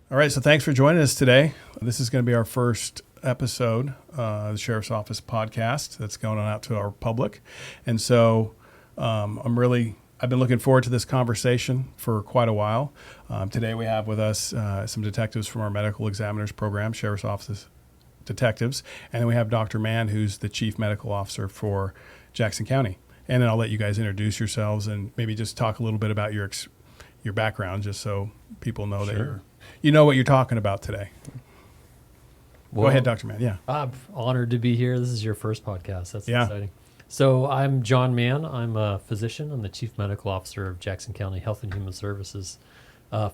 All right, so thanks for joining us today. This is going to be our first episode of the Sheriff's Office podcast that's going on out to our public. And so I've been looking forward to this conversation for quite a while. Today we have with us some detectives from our Medical Examiners program, Sheriff's Office detectives. And then we have Dr. Mahan, who's the Chief Medical Officer for Jackson County. And then I'll let you guys introduce yourselves and maybe just talk a little bit about your background, just so people know that you know what you're talking about today. Well, go ahead, Dr. Mahan. Yeah. I'm honored to be here. This is your first podcast. That's exciting. So I'm John Mahan. I'm a physician. I'm the Chief Medical Officer of Jackson County Health and Human Services.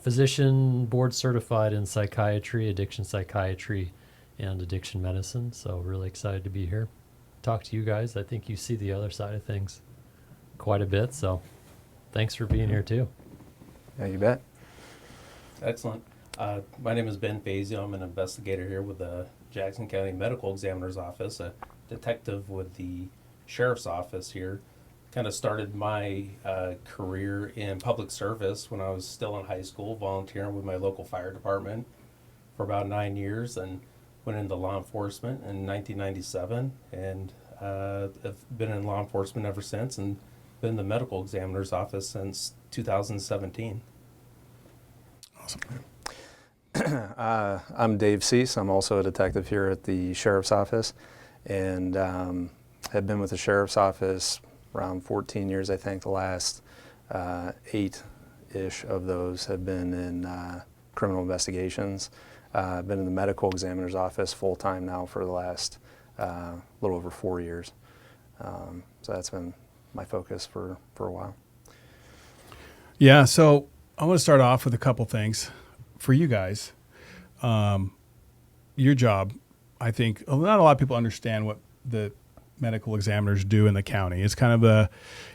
Physician, board certified in psychiatry, addiction psychiatry, and addiction medicine. So really excited to be here. Talk to you guys. I think you see the other side of things quite a bit. So thanks for being here too. Yeah, you bet. Excellent. My name is Ben Fazio. I'm an investigator here with the Jackson County Medical Examiners Office, a detective with the Sheriff's Office here. Kind of started my career in public service when I was still in high school, volunteering with my local fire department for about 9 years, and went into law enforcement in 1997, and I've been in law enforcement ever since, and been in the Medical Examiner's Office since 2017. Awesome. I'm Dave Seese. I'm also a detective here at the Sheriff's Office, and have been with the Sheriff's Office around 14 years, I think. The last 8-ish of those have been in criminal investigations. I've been in the Medical Examiner's Office full-time now for the last little over 4 years. So that's been my focus for a while. Yeah, so I want to start off with a couple things. For you guys, your job, I think not a lot of people understand what the medical examiners do in the county. It's kind of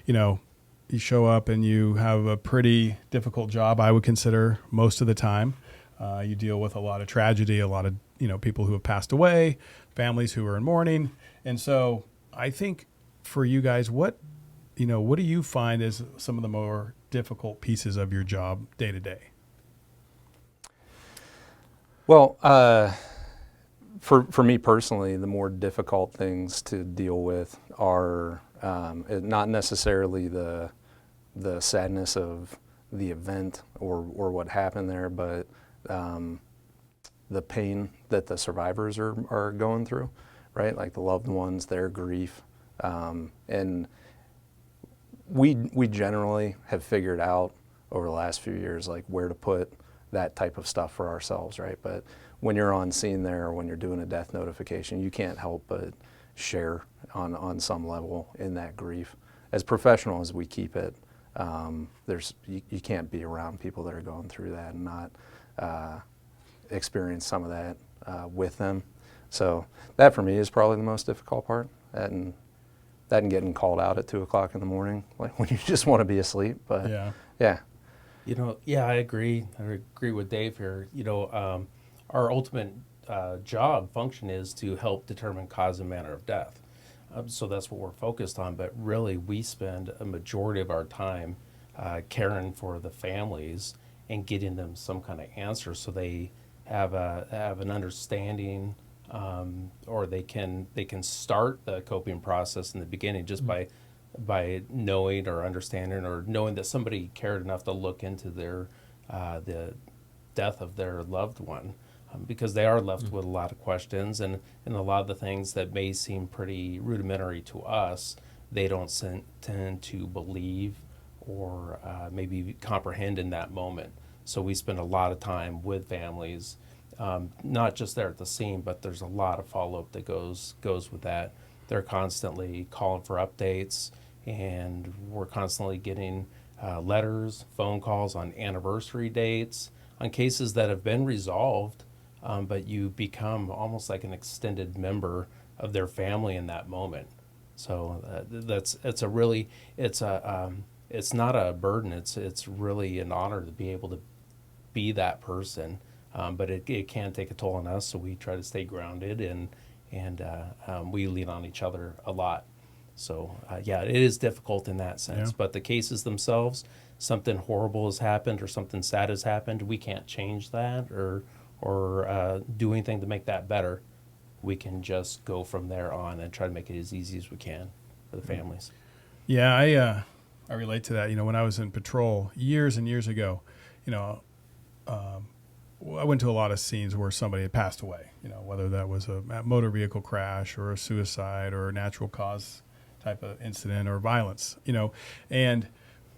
you show up and you have a pretty difficult job, I would consider, most of the time. You deal with a lot of tragedy, a lot of people who have passed away, families who are in mourning. And so I think for you guys, what do you find as some of the more difficult pieces of your job day to day? Well, for me personally, the more difficult things to deal with are not necessarily the sadness of the event or what happened there, but the pain that the survivors are going through, right? Like the loved ones, their grief, and we generally have figured out over the last few years like where to put that type of stuff for ourselves, right? But when you're on scene there, or when you're doing a death notification, you can't help but share on some level in that grief. As professional as we keep it, you can't be around people that are going through that and not experience some of that with them. So that for me is probably the most difficult part. That and getting called out at 2 o'clock in the morning, like when you just want to be asleep. But yeah. I agree. I agree with Dave here. Our ultimate job function is to help determine cause and manner of death. So that's what we're focused on. But really, we spend a majority of our time caring for the families and getting them some kind of answer, so they have an understanding, or they can start the coping process in the beginning just by knowing or understanding or knowing that somebody cared enough to look into the death of their loved one, because they are left with a lot of questions, and a lot of the things that may seem pretty rudimentary to us, they don't tend to believe or maybe comprehend in that moment. So we spend a lot of time with families, not just there at the scene, but there's a lot of follow-up that goes with that. They're constantly calling for updates, and we're constantly getting letters, phone calls on anniversary dates, on cases that have been resolved, but you become almost like an extended member of their family in that moment. So it's not a burden. It's really an honor to be able to be that person, but it can take a toll on us. So we try to stay grounded, and we lean on each other a lot. So yeah, it is difficult in that sense. Yeah. But the cases themselves, something horrible has happened or something sad has happened, we can't change that or do anything to make that better. We can just go from there on and try to make it as easy as we can for the families. Yeah, I relate to that. When I was in patrol years and years ago, I went to a lot of scenes where somebody had passed away, whether that was a motor vehicle crash or a suicide or a natural cause type of incident or violence, and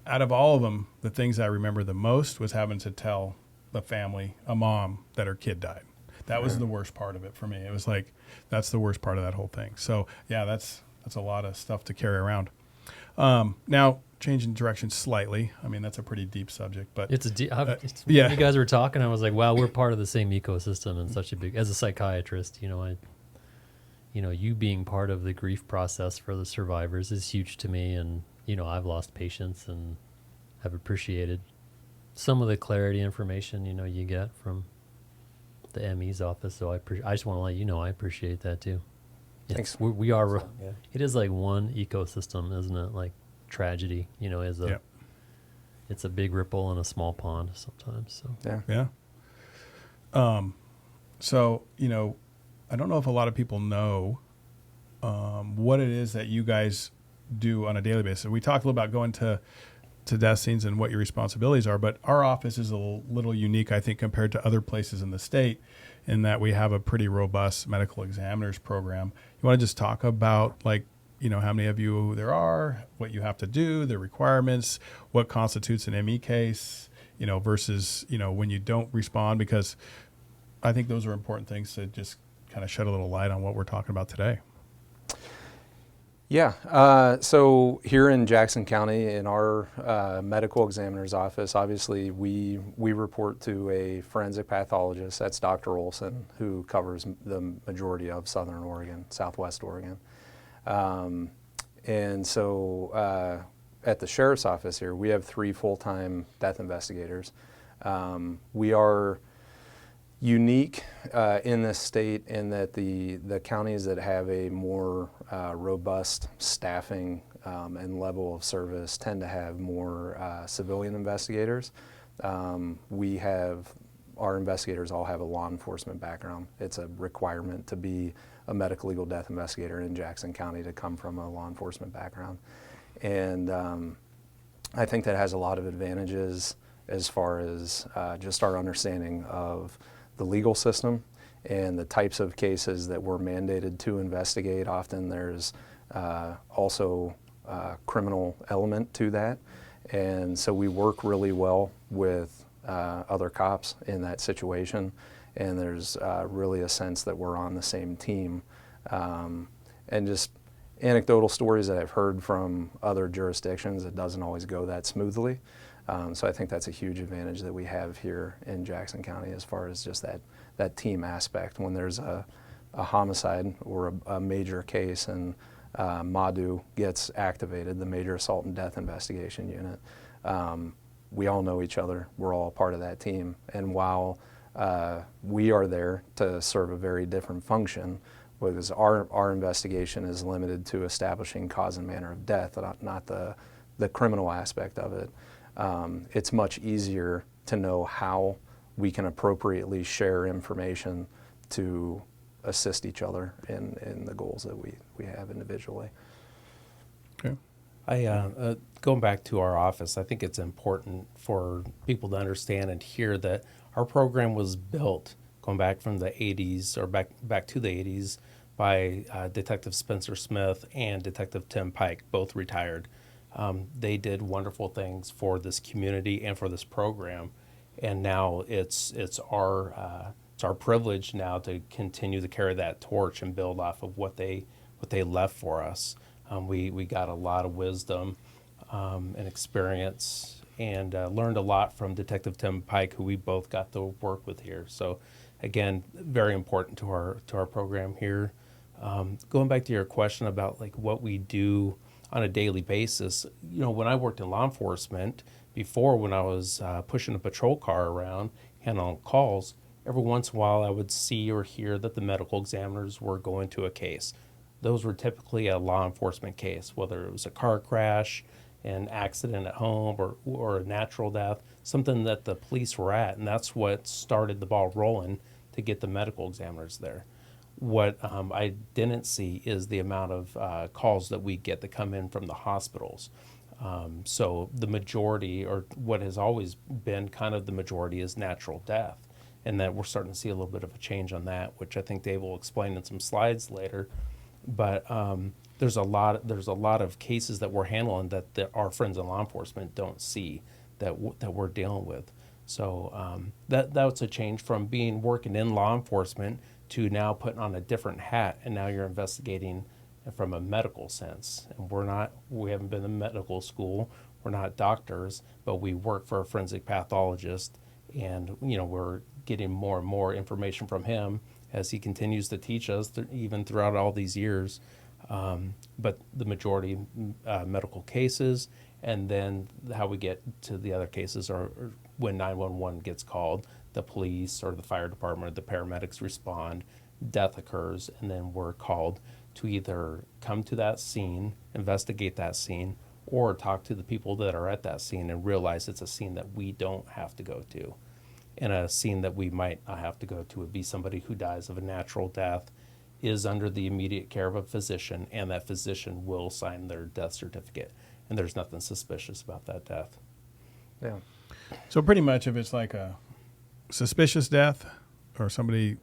out of all of them, the things I remember the most was having to tell the family, a mom, that her kid died. That was the worst part of it for me. It was like, that's the worst part of that whole thing. So yeah, that's a lot of stuff to carry around. Now, changing direction slightly. I mean, that's a pretty deep subject, but It's a deep. yeah. When you guys were talking, I was like, wow, we're part of the same ecosystem and such a big. As a psychiatrist, you being part of the grief process for the survivors is huge to me, and I've lost patients and have appreciated some of the clarity information you get from the ME's office. So I just want to let you know I appreciate that too. Thanks. We are. Yeah. It is like one ecosystem, isn't it? Like tragedy, is a. Yep. It's a big ripple in a small pond sometimes. So Yeah. So, I don't know if a lot of people know what it is that you guys do on a daily basis. We talked a little about going to death scenes and what your responsibilities are, but our office is a little unique, I think, compared to other places in the state in that we have a pretty robust medical examiners program. You want to just talk about, how many of you there are, what you have to do, the requirements, what constitutes an ME case, versus, when you don't respond, because I think those are important things to just kind of shed a little light on what we're talking about today. Yeah, so here in Jackson County, in our medical examiner's office, obviously we report to a forensic pathologist. That's Dr. Olson, who covers the majority of Southern Oregon, Southwest Oregon. And so at the sheriff's office here, we have 3 full-time death investigators. We are unique in this state in that the counties that have a more robust staffing and level of service tend to have more civilian investigators. Our investigators all have a law enforcement background. It's a requirement to be a medical legal death investigator in Jackson County to come from a law enforcement background. And I think that has a lot of advantages as far as just our understanding of the legal system and the types of cases that we're mandated to investigate. Often there's also a criminal element to that. And so we work really well with other cops in that situation. And there's really a sense that we're on the same team. And just anecdotal stories that I've heard from other jurisdictions, it doesn't always go that smoothly. So I think that's a huge advantage that we have here in Jackson County as far as just that team aspect. When there's a homicide or a major case and MADU gets activated, the Major Assault and Death Investigation Unit, we all know each other. We're all a part of that team. And while we are there to serve a very different function, because our investigation is limited to establishing cause and manner of death, not the criminal aspect of it. It's much easier to know how we can appropriately share information to assist each other in the goals that we have individually. Okay. Going back to our office, I think it's important for people to understand and hear that our program was built going back from the 80s or back to the 80s by Detective Spencer Smith and Detective Tim Pike, both retired. They did wonderful things for this community and for this program, and now it's our privilege now to continue to carry that torch and build off of what they left for us. We got a lot of wisdom and experience, and learned a lot from Detective Tim Pike, who we both got to work with here. So, again, very important to our program here. Going back to your question about like what we do on a daily basis, when I worked in law enforcement before, when I was pushing a patrol car around, handling calls, every once in a while I would see or hear that the medical examiners were going to a case. those were typically a law enforcement case, whether it was a car crash, an accident at home, or a natural death, something that the police were at, and that's what started the ball rolling to get the medical examiners there. What I didn't see is the amount of calls that we get that come in from the hospitals. So the majority, or what has always been kind of the majority, is natural death. And that we're starting to see a little bit of a change on that, which I think Dave will explain in some slides later. But there's a lot of cases that we're handling that our friends in law enforcement don't see that we're dealing with. So that's a change from working in law enforcement to now putting on a different hat, and now you're investigating from a medical sense. And we haven't been in medical school, we're not doctors, but we work for a forensic pathologist, and we're getting more and more information from him as he continues to teach us, even throughout all these years. But the majority medical cases, and then how we get to the other cases are when 911 gets called, the police or the fire department or the paramedics respond, death occurs, and then we're called to either come to that scene, investigate that scene, or talk to the people that are at that scene and realize it's a scene that we don't have to go to. And a scene that we might not have to go to would be somebody who dies of a natural death, is under the immediate care of a physician, and that physician will sign their death certificate. And there's nothing suspicious about that death. Yeah. So pretty much if it's like a suspicious death or somebody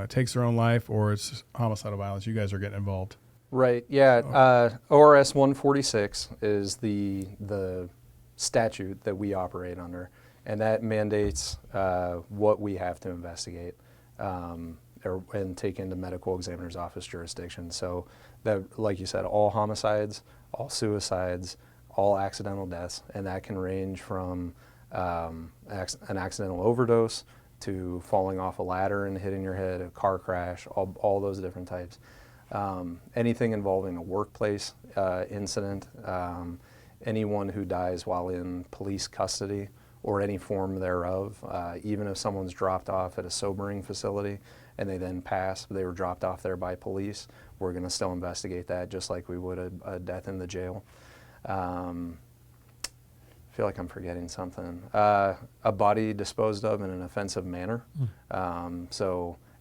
takes their own life or it's homicidal violence, you guys are getting involved. Right. Yeah. ORS 146 is the statute that we operate under, and that mandates what we have to investigate and take into medical examiner's office jurisdiction. So that, like you said, all homicides, all suicides, all accidental deaths, and that can range from an accidental overdose to falling off a ladder and hitting your head, a car crash, all those different types. Anything involving a workplace incident, anyone who dies while in police custody or any form thereof, even if someone's dropped off at a sobering facility and they then pass, they were dropped off there by police, we're going to still investigate that just like we would a death in the jail. I feel like I'm forgetting something. A body disposed of in an offensive manner. And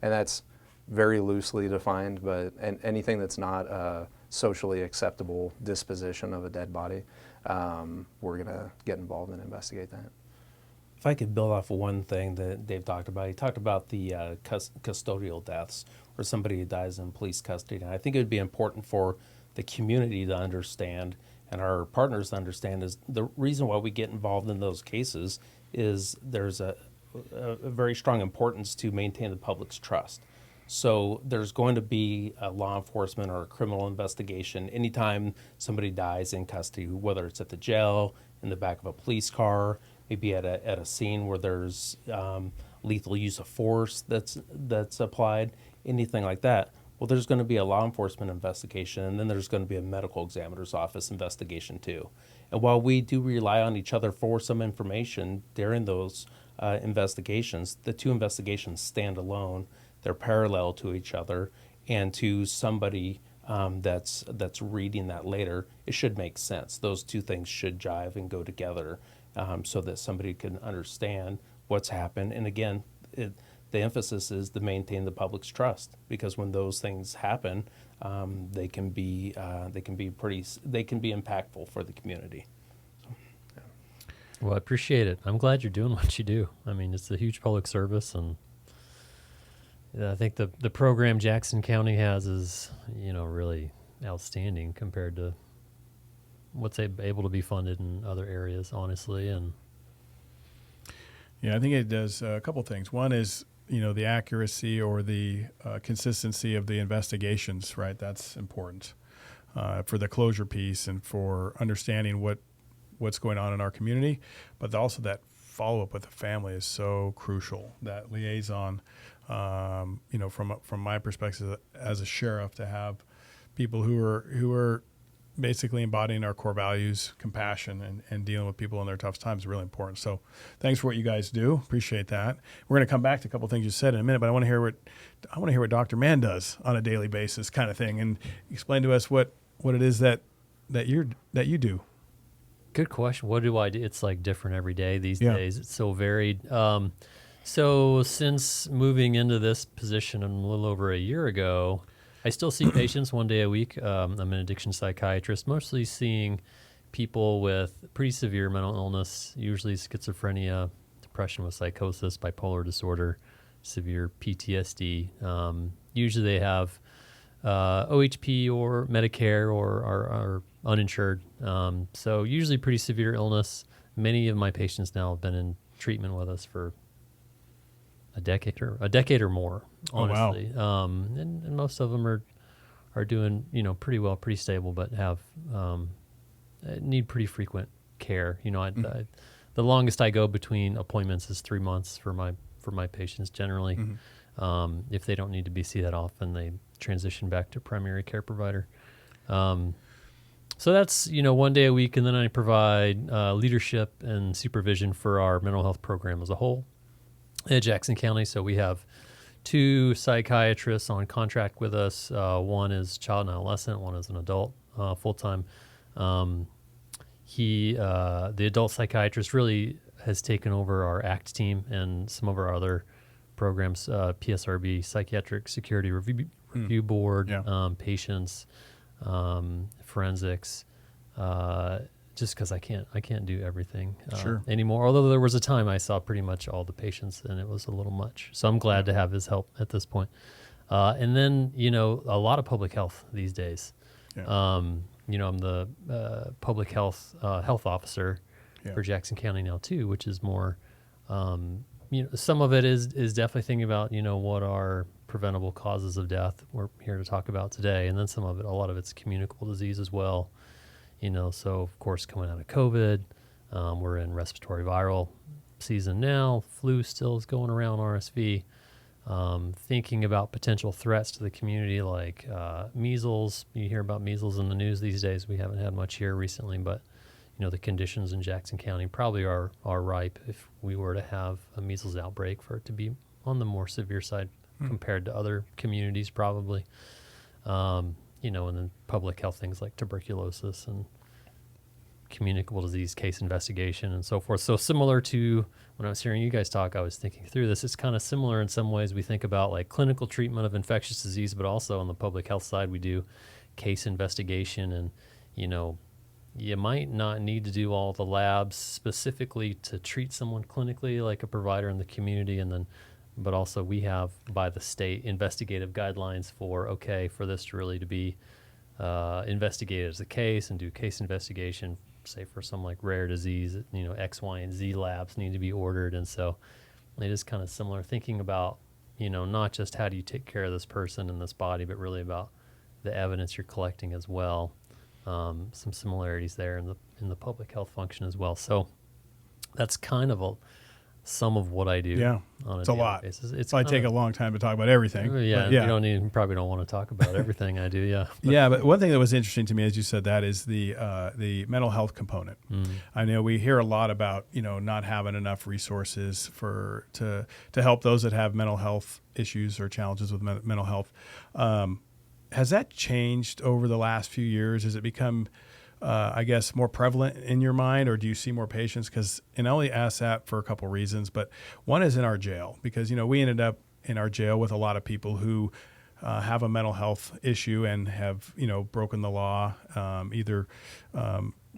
that's very loosely defined, but anything that's not a socially acceptable disposition of a dead body, we're going to get involved and investigate that. If I could build off of one thing that Dave talked about, he talked about the custodial deaths, or somebody who dies in police custody. And I think it would be important for the community to understand, and our partners to understand, is the reason why we get involved in those cases is there's a very strong importance to maintain the public's trust. So there's going to be a law enforcement or a criminal investigation anytime somebody dies in custody, whether it's at the jail, in the back of a police car, maybe at a scene where there's lethal use of force that's applied, anything like that. Well, there's going to be a law enforcement investigation, and then there's going to be a medical examiner's office investigation too. And while we do rely on each other for some information during those investigations, the two investigations stand alone. They're parallel to each other, and to somebody that's reading that later, it should make sense. Those two things should jive and go together, so that somebody can understand what's happened. And again, the emphasis is to maintain the public's trust, because when those things happen, they can be impactful for the community. So, yeah. Well, I appreciate it. I'm glad you're doing what you do. I mean, it's a huge public service, and I think the program Jackson County has is, really outstanding compared to what's able to be funded in other areas, honestly. And yeah, I think it does a couple things. One is, the accuracy or the consistency of the investigations, right? That's important for the closure piece and for understanding what's going on in our community. But also that follow-up with the family is so crucial, that liaison, from my perspective as a sheriff, to have people who are basically embodying our core values, compassion, and dealing with people in their tough times is really important. So thanks for what you guys do. Appreciate that. We're going to come back to a couple of things you said in a minute, but I want to hear what Dr. Mann does on a daily basis kind of thing, and explain to us what it is that you do. Good question. What do I do? It's like different every day these Yeah. days. It's so varied. So since moving into this position a little over a year ago, I still see patients 1 day a week. I'm an addiction psychiatrist, mostly seeing people with pretty severe mental illness, usually schizophrenia, depression with psychosis, bipolar disorder, severe PTSD. Usually they have OHP or Medicare or are uninsured. So usually pretty severe illness. Many of my patients now have been in treatment with us for a decade or more, honestly. Oh, wow. And most of them are doing, pretty well, pretty stable, but have need pretty frequent care. The longest I go between appointments is 3 months for my patients generally. Mm-hmm. If they don't need to be seen that often, they transition back to primary care provider. So that's 1 day a week, and then I provide leadership and supervision for our mental health program as a whole at Jackson County. So we have 2 psychiatrists on contract with us. One is child and adolescent, one is an adult full-time. The adult psychiatrist really has taken over our ACT team and some of our other programs, PSRB, Psychiatric Security Review Board, Yeah. patients, forensics, just because I can't do everything Sure. anymore. Although there was a time I saw pretty much all the patients, and it was a little much. So I'm glad to have his help at this point. And then a lot of public health these days. Yeah. I'm the public health officer Yeah. for Jackson County now too, which is more. Some of it is definitely thinking about what are preventable causes of death. We're here to talk about today, and then a lot of it's communicable disease as well. So of course, coming out of COVID, we're in respiratory viral season now. Flu still is going around, RSV. Thinking about potential threats to the community like measles. You hear about measles in the news these days. We haven't had much here recently, but the conditions in Jackson County probably are ripe if we were to have a measles outbreak for it to be on the more severe side compared to other communities probably. And then public health things like tuberculosis and communicable disease case investigation and so forth. So similar to when I was hearing you guys talk, I was thinking through this. It's kind of similar in some ways. We think about like clinical treatment of infectious disease, but also on the public health side, we do case investigation. And, you might not need to do all the labs specifically to treat someone clinically like a provider in the community. But also we have by the state investigative guidelines for this to really to be investigated as a case and do case investigation, say for some like rare disease, X, Y, and Z labs need to be ordered. And so it is kind of similar thinking about, not just how do you take care of this person and this body, but really about the evidence you're collecting as well. Some similarities there in the public health function as well. So that's kind of some of what I do. Yeah, on it's a daily lot. basis. It's Probably take a long time to talk about everything. Yeah, but you probably don't want to talk about everything I do. Yeah, But one thing that was interesting to me as you said that is the mental health component. I know we hear a lot about not having enough resources to help those that have mental health issues or challenges with mental health. Has that changed over the last few years? Has it become more prevalent in your mind, or do you see more patients? And I only ask that for a couple reasons, but one is in our jail, because, we ended up in our jail with a lot of people who have a mental health issue and have, broken the law, either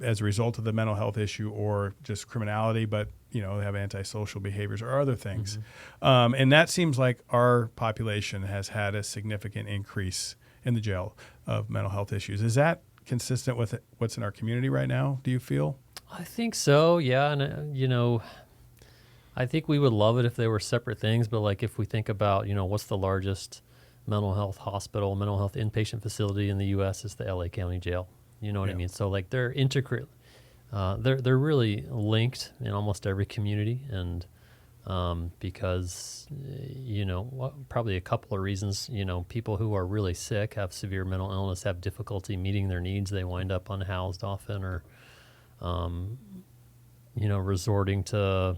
as a result of the mental health issue or just criminality, but, they have antisocial behaviors or other things. Mm-hmm. And that seems like our population has had a significant increase in the jail of mental health issues. Is that consistent with what's in our community right now, do you feel? I think so, yeah. And, I think we would love it if they were separate things, but like if we think about, what's the largest mental health hospital, mental health inpatient facility in the U.S. is the LA County Jail. You know what I mean? So like they're integrate, they're really linked in almost every community. And because, probably a couple of reasons. People who are really sick, have severe mental illness, have difficulty meeting their needs. They wind up unhoused often, or, resorting to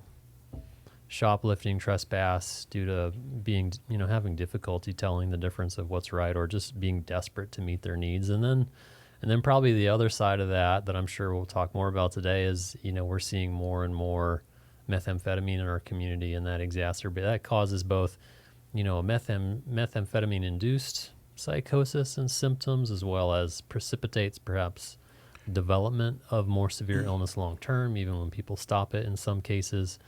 shoplifting, trespass due to being, having difficulty telling the difference of what's right, or just being desperate to meet their needs. And then probably the other side of that I'm sure we'll talk more about today is, we're seeing more and more methamphetamine in our community, and that causes both, methamphetamine induced psychosis and symptoms, as well as precipitates perhaps development of more severe illness long term, even when people stop it in some cases.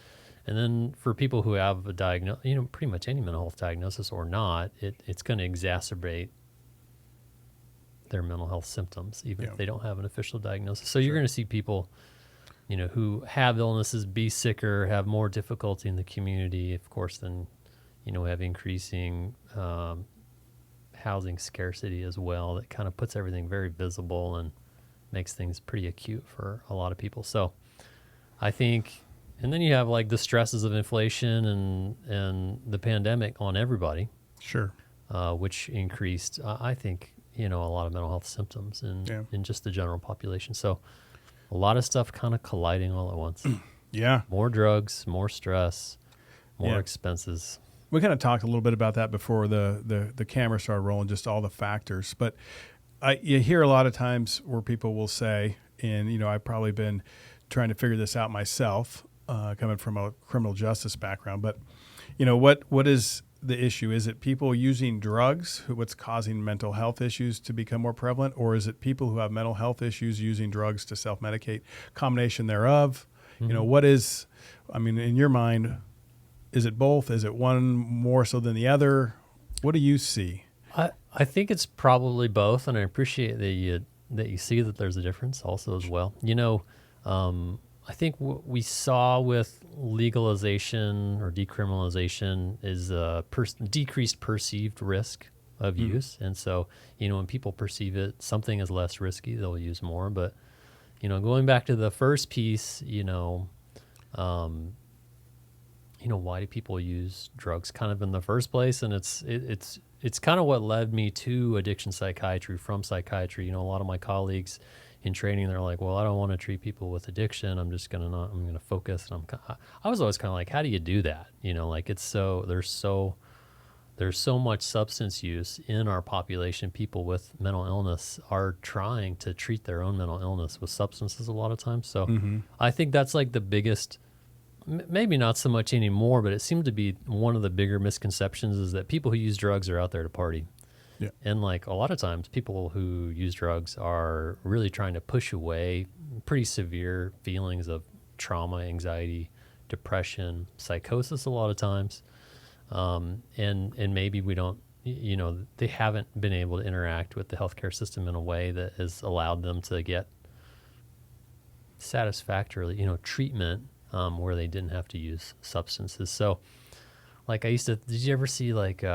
And then for people who have a pretty much any mental health diagnosis or not, it's going to exacerbate their mental health symptoms, even if they don't have an official diagnosis. So you're going to see people, who have illnesses be sicker, have more difficulty in the community, of course, then, have increasing housing scarcity as well. That kind of puts everything very visible and makes things pretty acute for a lot of people. So I think, and then you have like the stresses of inflation and the pandemic on everybody. Sure. Which increased, I think, a lot of mental health symptoms in just the general population. So a lot of stuff kind of colliding all at once. Yeah. More drugs, more stress, more expenses. We kind of talked a little bit about that before the camera started rolling, just all the factors. But you hear a lot of times where people will say, and, I've probably been trying to figure this out myself, coming from a criminal justice background. But, what is the issue? Is it people using drugs, what's causing mental health issues to become more prevalent? Or is it people who have mental health issues using drugs to self-medicate? Combination thereof? Mm-hmm. In your mind, is it both? Is it one more so than the other? What do you see? I think it's probably both, and I appreciate that you see that there's a difference also as well. I think what we saw with legalization or decriminalization is decreased perceived risk of use. And so, when people perceive something as less risky, they'll use more. But, going back to the first piece, why do people use drugs kind of in the first place? And it's kind of what led me to addiction psychiatry from psychiatry. A lot of my colleagues in training, they're like, well, I don't want to treat people with addiction. I'm going to focus. And I was always kind of like, how do you do that? There's so much substance use in our population. People with mental illness are trying to treat their own mental illness with substances a lot of times. So I think that's like the biggest, maybe not so much anymore, but it seemed to be one of the bigger misconceptions is that people who use drugs are out there to party. Yeah. And like a lot of times people who use drugs are really trying to push away pretty severe feelings of trauma, anxiety, depression, psychosis a lot of times. And maybe we don't, they haven't been able to interact with the healthcare system in a way that has allowed them to get satisfactorily, treatment where they didn't have to use substances. So like did you ever see like,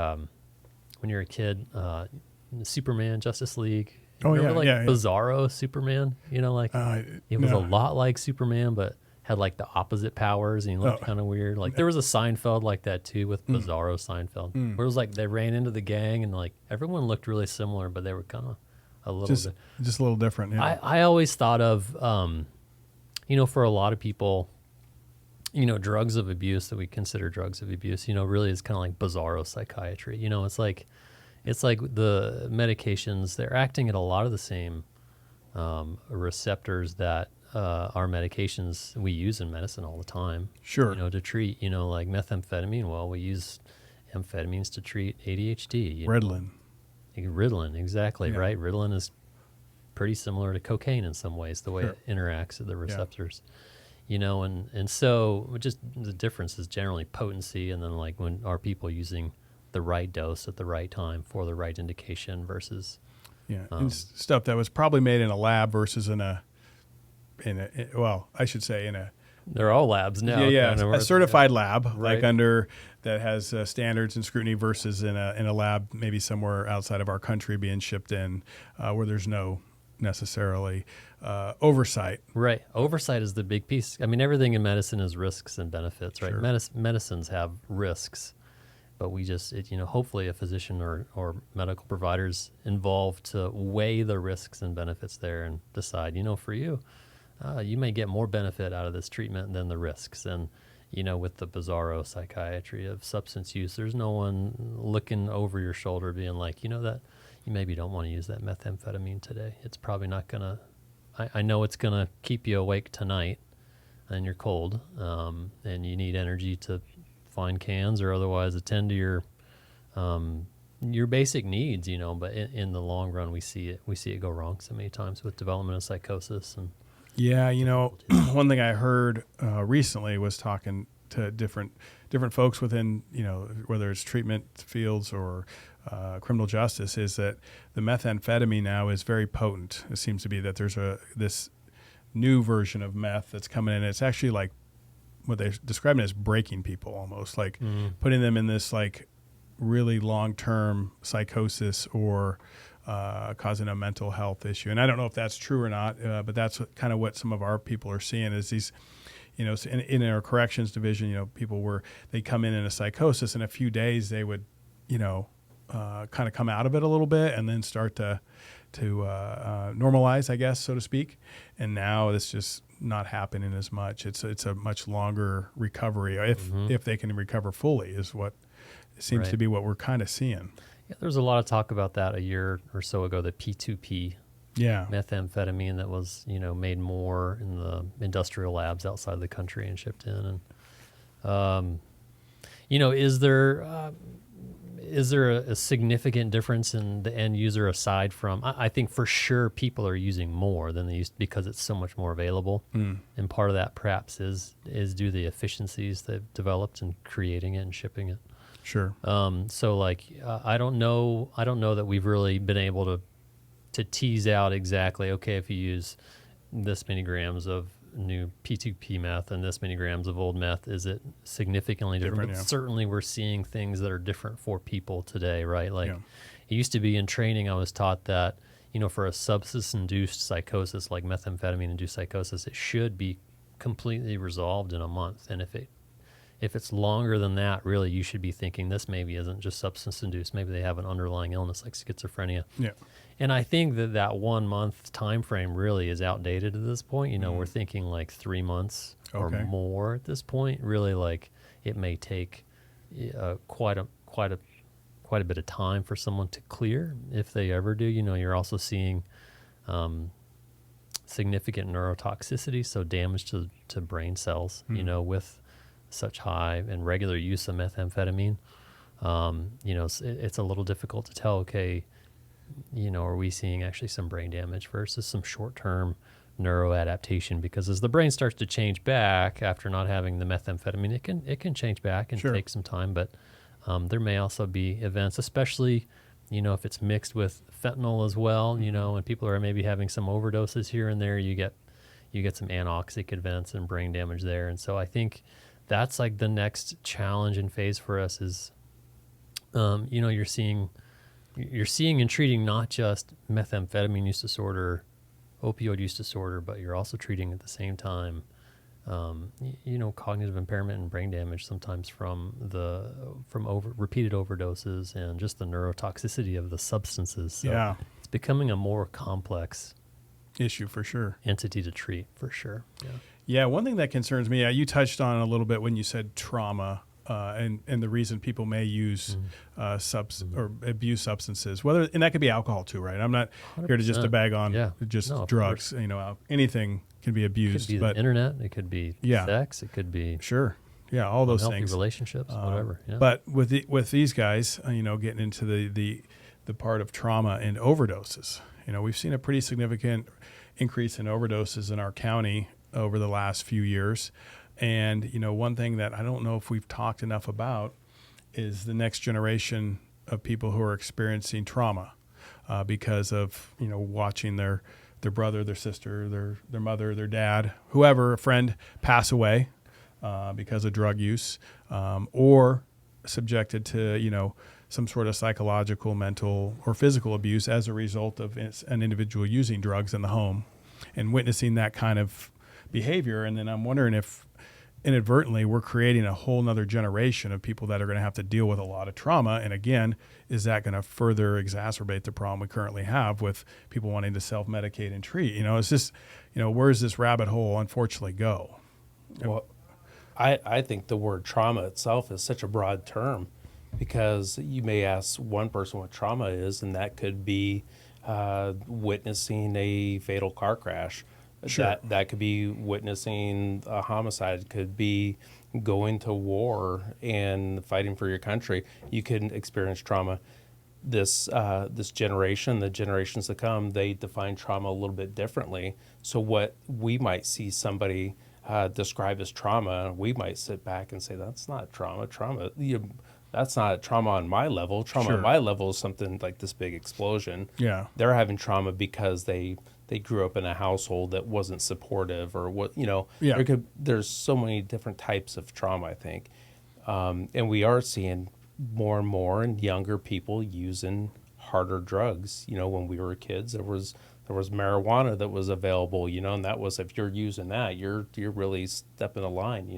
when you're a kid, Superman, Justice League? Remember, Bizarro Superman? It was a lot like Superman, but had like the opposite powers, and he looked kind of weird. Like there was a Seinfeld like that too with Bizarro Seinfeld, where it was like they ran into the gang and like everyone looked really similar, but they were kind of a little just a little different. Yeah. I always thought of, for a lot of people, drugs of abuse that we consider drugs of abuse, really is kind of like Bizarro psychiatry. It's like the medications, they're acting at a lot of the same receptors that our medications we use in medicine all the time. Sure. To treat, like methamphetamine. Well, we use amphetamines to treat ADHD. Ritalin, exactly, right? Ritalin is pretty similar to cocaine in some ways, the way it interacts with the receptors. And so just the difference is generally potency, and then like when are people using the right dose at the right time for the right indication versus and stuff that was probably made in a lab versus in a they're all labs now. A certified lab, right. Like under that has standards and scrutiny versus in a lab maybe somewhere outside of our country being shipped in where there's no necessarily oversight. Right. Oversight is the big piece. I mean, everything in medicine is risks and benefits, right? Sure. Medicines have risks, but we just, hopefully a physician or medical providers involved to weigh the risks and benefits there and decide, for you, you may get more benefit out of this treatment than the risks. And, with the bizarro psychiatry of substance use, there's no one looking over your shoulder being like, that you maybe don't want to use that methamphetamine today. It's probably not going to, I know it's going to keep you awake tonight and you're cold, and you need energy to find cans or otherwise attend to your basic needs, but in the long run, we see it go wrong so many times with development of psychosis. And yeah, one thing I heard recently was talking to different folks within, whether it's treatment fields or criminal justice, is that the methamphetamine now is very potent. It seems to be that there's this new version of meth that's coming in. It's actually like what they're describing as breaking people, almost like putting them in this like really long-term psychosis or causing a mental health issue. And I don't know if that's true or not, but that's kind of what some of our people are seeing is these, in our corrections division, people they come in a psychosis, in a few days they would, kind of come out of it a little bit and then start to normalize, I guess, so to speak. And now it's just not happening as much. It's a much longer recovery if they can recover fully is what it seems to be what we're kind of seeing. Yeah, there was a lot of talk about that a year or so ago, the P2P methamphetamine that was, made more in the industrial labs outside the country and shipped in. And, is there a significant difference in the end user aside from, I think for sure people are using more than they used because it's so much more available. And part of that perhaps is due to the efficiencies they've developed in creating it and shipping it. Sure. So like, I don't know that we've really been able to tease out exactly, okay, if you use this many grams of new P2P meth and this many grams of old meth, is it significantly different? But certainly we're seeing things that are different for people today, right? Like it used to be in training, I was taught that, for a substance-induced psychosis like methamphetamine-induced psychosis, it should be completely resolved in a month. And if it's longer than that, really, you should be thinking this maybe isn't just substance-induced. Maybe they have an underlying illness like schizophrenia. Yeah. And I think that 1 month time frame really is outdated at this point. We're thinking like 3 months or more at this point. Really, like it may take quite a bit of time for someone to clear if they ever do. You're also seeing significant neurotoxicity, so damage to brain cells. With such high and regular use of methamphetamine, it's a little difficult to tell, okay, are we seeing actually some brain damage versus some short-term neuroadaptation? Because as the brain starts to change back after not having the methamphetamine, it can change back and take some time, but there may also be events, especially, if it's mixed with fentanyl as well, and people are maybe having some overdoses here and there, you get some anoxic events and brain damage there. And so I think that's like the next challenge and phase for us is, you're seeing and treating not just methamphetamine use disorder, opioid use disorder, but you're also treating at the same time, cognitive impairment and brain damage sometimes from repeated overdoses and just the neurotoxicity of the substances. So it's becoming a more complex issue for sure. Entity to treat for sure. Yeah. Yeah, one thing that concerns me, you touched on a little bit when you said trauma and the reason people may use or abuse substances, and that could be alcohol too, right? I'm not 100%. Here to just to bag on drugs. Anything can be abused. It could be the internet. It could be sex. It could be all those unhealthy things. Relationships, whatever. Yeah. But with these guys, getting into the part of trauma and overdoses, we've seen a pretty significant increase in overdoses in our county over the last few years. And, one thing that I don't know if we've talked enough about is the next generation of people who are experiencing trauma because of, watching their brother, their sister, their mother, their dad, whoever, a friend pass away because of drug use or subjected to, some sort of psychological, mental, or physical abuse as a result of an individual using drugs in the home and witnessing that kind of behavior. And then I'm wondering if inadvertently we're creating a whole nother generation of people that are going to have to deal with a lot of trauma. And again, is that going to further exacerbate the problem we currently have with people wanting to self-medicate and treat? It's just, where does this rabbit hole unfortunately go? Well, I think the word trauma itself is such a broad term, because you may ask one person what trauma is, and that could be witnessing a fatal car crash. Sure. That could be witnessing a homicide, could be going to war and fighting for your country. You can experience trauma. This generation, the generations to come, they define trauma a little bit differently. So what we might see somebody describe as trauma, we might sit back and say, that's not trauma. That's not trauma on my level. Trauma Sure. on my level is something like this big explosion. Yeah. They're having trauma because they grew up in a household that wasn't supportive, or what, Yeah. there's so many different types of trauma, I think. And we are seeing more and more and younger people using harder drugs. When we were kids, there was marijuana that was available, and that was, if you're using that, you're really stepping the line,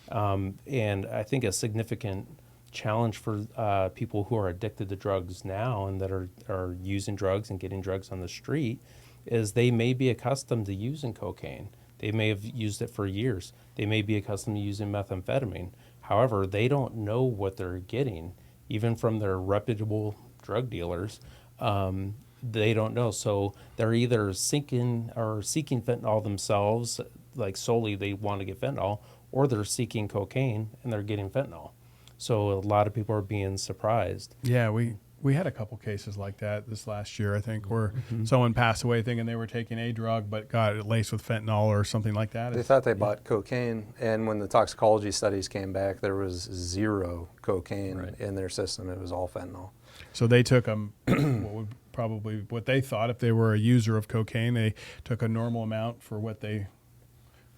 and I think a significant challenge for people who are addicted to drugs now and that are using drugs and getting drugs on the street is they may be accustomed to using cocaine. They may have used it for years. They may be accustomed to using methamphetamine. However, they don't know what they're getting, even from their reputable drug dealers. They don't know. So they're either seeking fentanyl themselves, like solely they want to get fentanyl, or they're seeking cocaine and they're getting fentanyl. So a lot of people are being surprised. Yeah, we had a couple cases like that this last year, I think, where someone passed away thinking they were taking a drug but got it laced with fentanyl or something like that. They thought they bought cocaine, and when the toxicology studies came back, there was 0 cocaine in their system. It was all fentanyl. So they took what they thought, if they were a user of cocaine, they took a normal amount for what they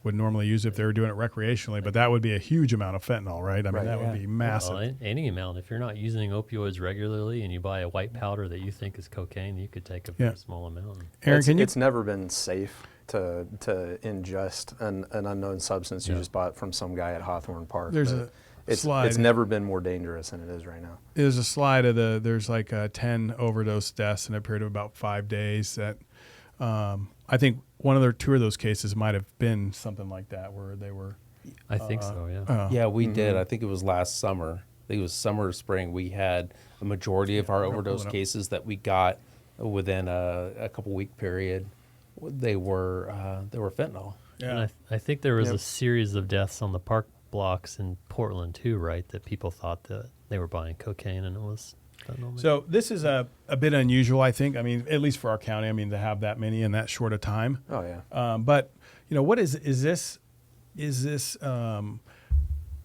would normally use if they were doing it recreationally, but that would be a huge amount of fentanyl, right? I mean, that would be massive. Well, any amount. If you're not using opioids regularly and you buy a white powder that you think is cocaine, you could take a very small amount. Aaron, it's never been safe to ingest an unknown substance you just bought from some guy at Hawthorne Park. There's a slide. It's never been more dangerous than it is right now. There's a slide of there's like 10 overdose deaths in a period of about 5 days that I think two of those cases might have been something like that where they were. I think so, yeah. Yeah, we did. I think it was last summer. I think it was summer or spring. We had a majority of our overdose cases that we got within a couple week period. They were fentanyl. Yeah. And I think there was a series of deaths on the park blocks in Portland too, right? That people thought that they were buying cocaine and it was fentanyl. So this is a bit unusual, I think. I mean, at least for our county, to have that many in that short a time. Oh, yeah. But, what is this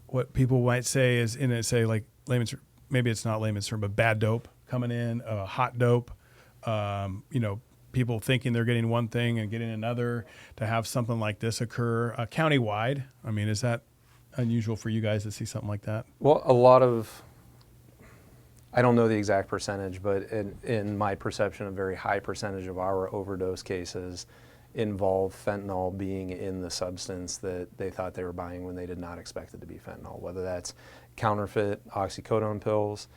what people might say is, like layman's, maybe it's not layman's term, but bad dope coming in, hot dope, people thinking they're getting one thing and getting another, to have something like this occur countywide. I mean, is that unusual for you guys to see something like that? Well, I don't know the exact percentage, but in my perception, a very high percentage of our overdose cases involve fentanyl being in the substance that they thought they were buying when they did not expect it to be fentanyl, whether that's counterfeit oxycodone pills.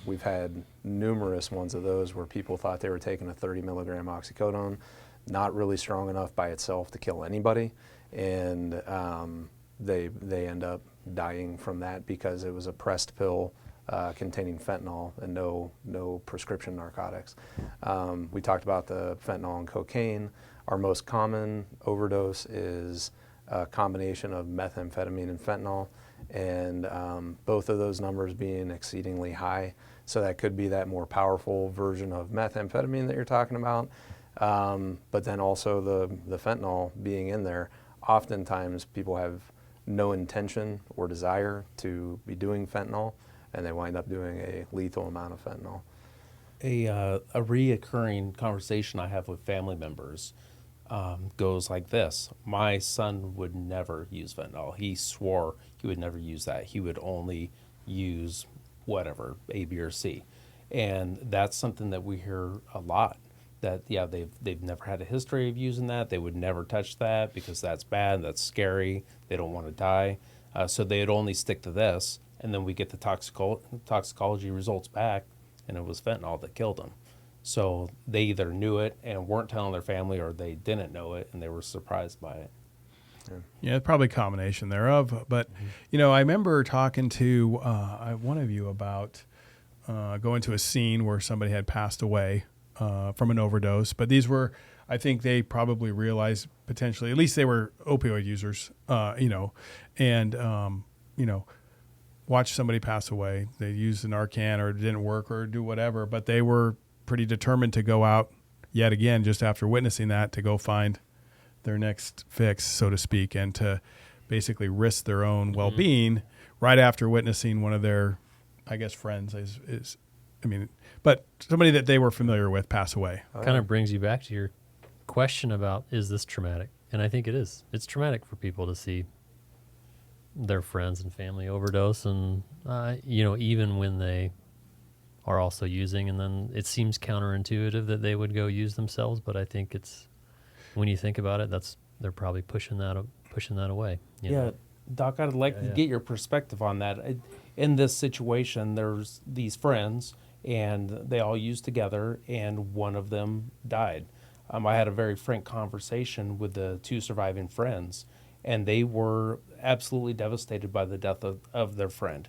We've had numerous ones of those where people thought they were taking a 30 milligram oxycodone, not really strong enough by itself to kill anybody, and they end up dying from that because it was a pressed pill containing fentanyl and no prescription narcotics. We talked about the fentanyl and cocaine. Our most common overdose is a combination of methamphetamine and fentanyl, and both of those numbers being exceedingly high. So that could be that more powerful version of methamphetamine that you're talking about, but then also the fentanyl being in there. Oftentimes people have no intention or desire to be doing fentanyl, and they wind up doing a lethal amount of fentanyl. A reoccurring conversation I have with family members goes like this. My son would never use fentanyl. He swore he would never use that. He would only use whatever, A, B, or C. And that's something that we hear a lot, that, yeah, they've never had a history of using that. They would never touch that because that's bad, that's scary, they don't want to die. So they'd only stick to this. And then we get the toxicology results back, and it was fentanyl that killed them. So they either knew it and weren't telling their family, or they didn't know it and they were surprised by it. Yeah, probably a combination thereof. But, I remember talking to one of you about going to a scene where somebody had passed away from an overdose. But these were, I think they probably realized potentially, at least they were opioid users, and watched somebody pass away. They used the NARCAN or it didn't work or do whatever, but they were pretty determined to go out yet again, just after witnessing that, to go find their next fix, so to speak, and to basically risk their own well-being right after witnessing one of their, I guess, friends but somebody that they were familiar with pass away. Kind of brings you back to your question about, is this traumatic? And I think it is. It's traumatic for people to see their friends and family overdose, and even when they are also using, and then it seems counterintuitive that they would go use themselves, but I think it's, when you think about it, they're probably pushing that away. You know? Doc, I'd like to get your perspective on that. In this situation, there's these friends, and they all used together, and one of them died. I had a very frank conversation with the two surviving friends, and they were absolutely devastated by the death of their friend.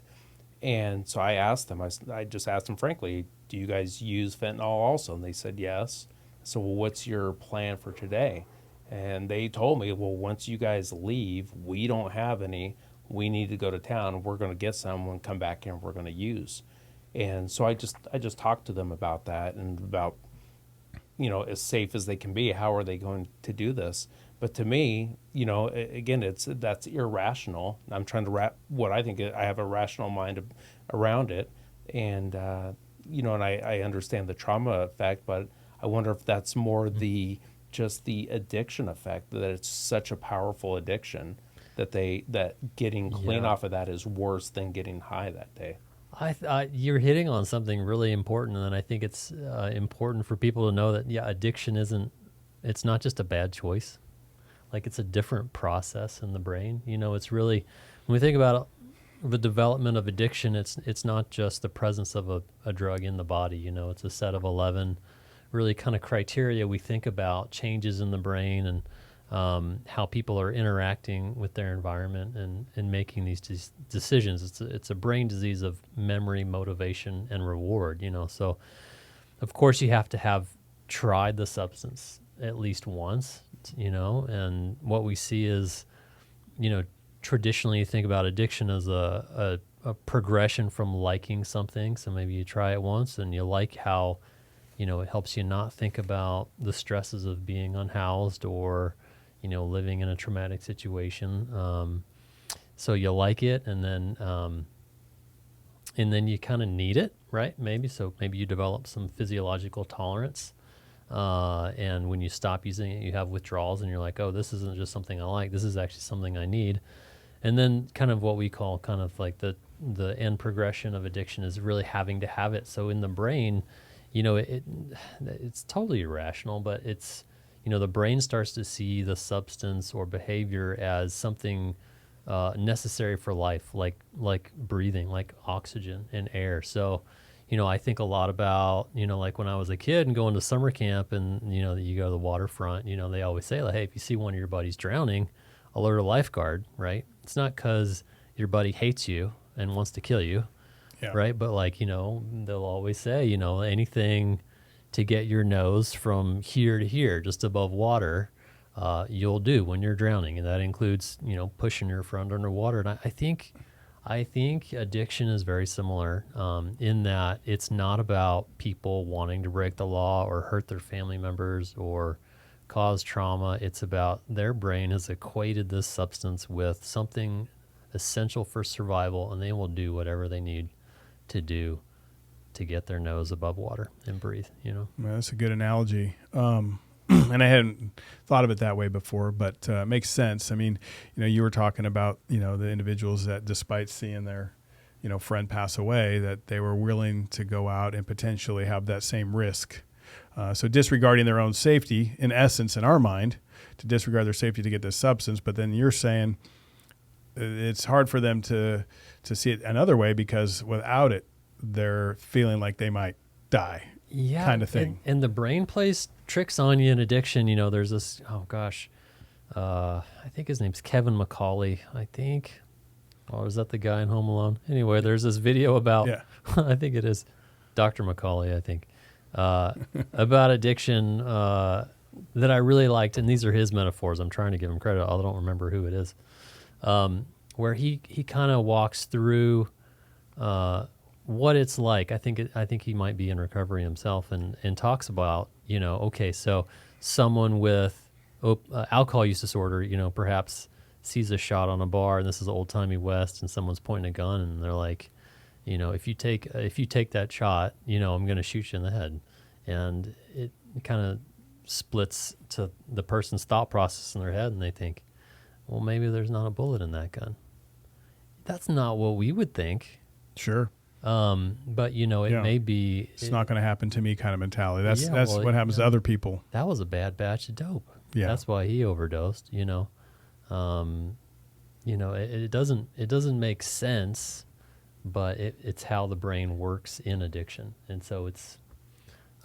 And so I asked them, I just asked them frankly, do you guys use fentanyl also? And they said yes. So, well, what's your plan for today? And they told me, well, once you guys leave, we don't have any. We need to go to town. We're going to get some and come back here and we're going to use. And so I just talked to them about that and about, as safe as they can be. How are they going to do this? But to me, again, that's irrational. I'm trying to wrap what I think I have a rational mind around it, and and I understand the trauma effect, but I wonder if that's more just the addiction effect, that it's such a powerful addiction that getting clean off of that is worse than getting high that day. You're hitting on something really important, and I think it's important for people to know that addiction it's not just a bad choice. Like, it's a different process in the brain. It's really, when we think about the development of addiction, it's not just the presence of a drug in the body. It's a set of 11 really kind of criteria we think about, changes in the brain and how people are interacting with their environment and making these decisions. It's a brain disease of memory, motivation, and reward. So, of course, you have to have tried the substance at least once. And what we see is, traditionally you think about addiction as a progression from liking something. So maybe you try it once and you like how, it helps you not think about the stresses of being unhoused or, living in a traumatic situation. So you like it, and then you kind of need it, right? Maybe you develop some physiological tolerance. And when you stop using it, you have withdrawals, and you're like, oh, this isn't just something I like. This is actually something I need. And then kind of what we call kind of like the end progression of addiction is really having to have it. So in the brain, it's totally irrational, but it's, the brain starts to see the substance or behavior as something necessary for life, like breathing, like oxygen and air. So, I think a lot about, like when I was a kid and going to summer camp and, you go to the waterfront, they always say, like, hey, if you see one of your buddies drowning, alert a lifeguard, right? It's not because your buddy hates you and wants to kill you, right? But they'll always say, anything to get your nose from here to here, just above water, you'll do when you're drowning. And that includes, pushing your friend underwater. And I think addiction is very similar in that it's not about people wanting to break the law or hurt their family members or cause trauma. It's about their brain has equated this substance with something essential for survival, and they will do whatever they need to do to get their nose above water and breathe. Well, that's a good analogy. And I hadn't thought of it that way before, but it makes sense. I mean, you were talking about, the individuals that despite seeing their friend pass away, that they were willing to go out and potentially have that same risk. So disregarding their own safety, in essence, in our mind, to disregard their safety to get this substance. But then you're saying it's hard for them to see it another way, because without it, they're feeling like they might die, kind of thing. And the brain plays tricks on you in addiction. There's this, I think his name's Kevin McCauley, I think. Or is that the guy in Home Alone? Anyway, there's this video about, I think it is Dr. McCauley, I think, about addiction that I really liked. And these are his metaphors. I'm trying to give him credit. I don't remember who it is. Where he kind of walks through what it's like. I think he might be in recovery himself, and talks about, so someone with alcohol use disorder, perhaps sees a shot on a bar, and this is old timey West, and someone's pointing a gun, and they're like, if you take that shot, I'm going to shoot you in the head, and it kind of splits to the person's thought process in their head, and they think, well, maybe there's not a bullet in that gun. That's not what we would think. Sure. But it may be. It's not going to happen to me kind of mentality. That's what happens to other people. That was a bad batch of dope. Yeah. That's why he overdosed. It doesn't make sense, but it's how the brain works in addiction, and so it's.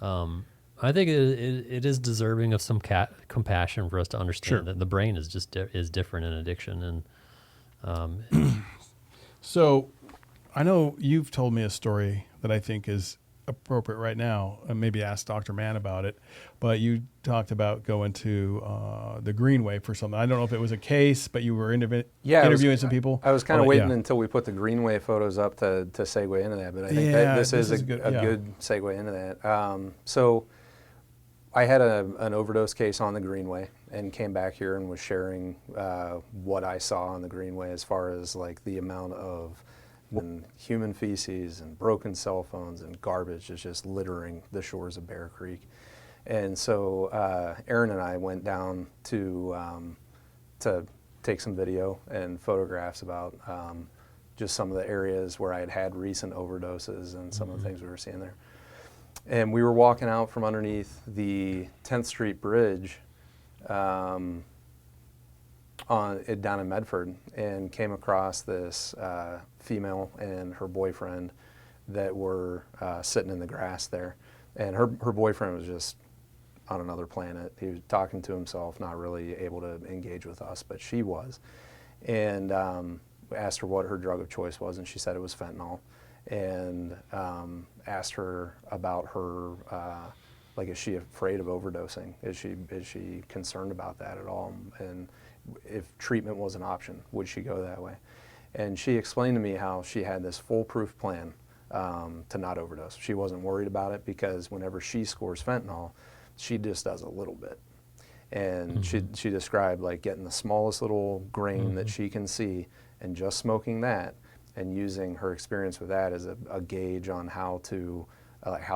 I think it is deserving of some compassion for us to understand that the brain is just is different in addiction, and. So, I know you've told me a story that I think is appropriate right now, and maybe ask Dr. Mann about it, but you talked about going to the Greenway for something. I don't know if it was a case, but you were interviewing some people. I was kind of waiting until we put the Greenway photos up to segue into that, but I think this is a good segue into that. So I had an overdose case on the Greenway and came back here and was sharing what I saw on the Greenway as far as like the amount of human feces and broken cell phones and garbage is just littering the shores of Bear Creek. And so Aaron and I went down to take some video and photographs about just some of the areas where I had recent overdoses and some of the things we were seeing there. And we were walking out from underneath the 10th Street Bridge down in Medford, and came across this female and her boyfriend that were sitting in the grass there. And her boyfriend was just on another planet. He was talking to himself, not really able to engage with us, but she was. And we asked her what her drug of choice was, and she said it was fentanyl. And asked her about her, is she afraid of overdosing? Is she concerned about that at all? And if treatment was an option, would she go that way? And she explained to me how she had this foolproof plan to not overdose. She wasn't worried about it because whenever she scores fentanyl, she just does a little bit. And she described like getting the smallest little grain that she can see and just smoking that, and using her experience with that as a gauge on how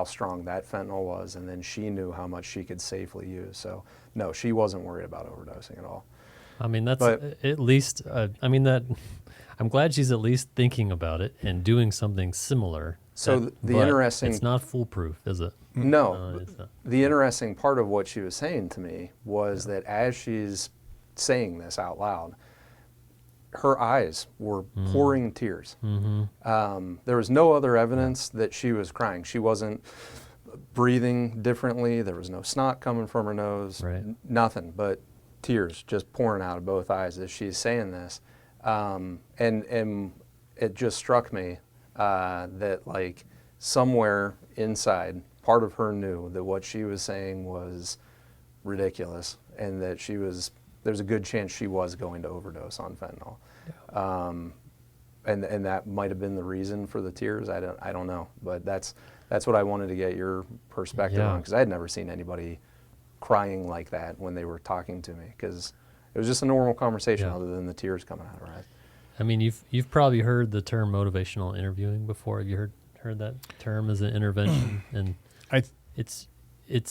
strong that fentanyl was, and then she knew how much she could safely use. So no, she wasn't worried about overdosing at all. I mean, that's at least, I'm glad she's at least thinking about it and doing something similar. So the interesting... It's not foolproof, is it? No. The interesting part of what she was saying to me was that as she's saying this out loud, her eyes were pouring tears. There was no other evidence that she was crying. She wasn't breathing differently. There was no snot coming from her nose. Right. Nothing but tears just pouring out of both eyes as she's saying this. And it just struck me that like somewhere inside, part of her knew that what she was saying was ridiculous, and that there's a good chance she was going to overdose on fentanyl. Yeah. And that might have been the reason for the tears. I don't know, but that's what I wanted to get your perspective on, because I had never seen anybody crying like that when they were talking to me, because it was just a normal conversation other than the tears coming out of her eyes. I mean, you've probably heard the term motivational interviewing before. Have you heard that term as an intervention? And it's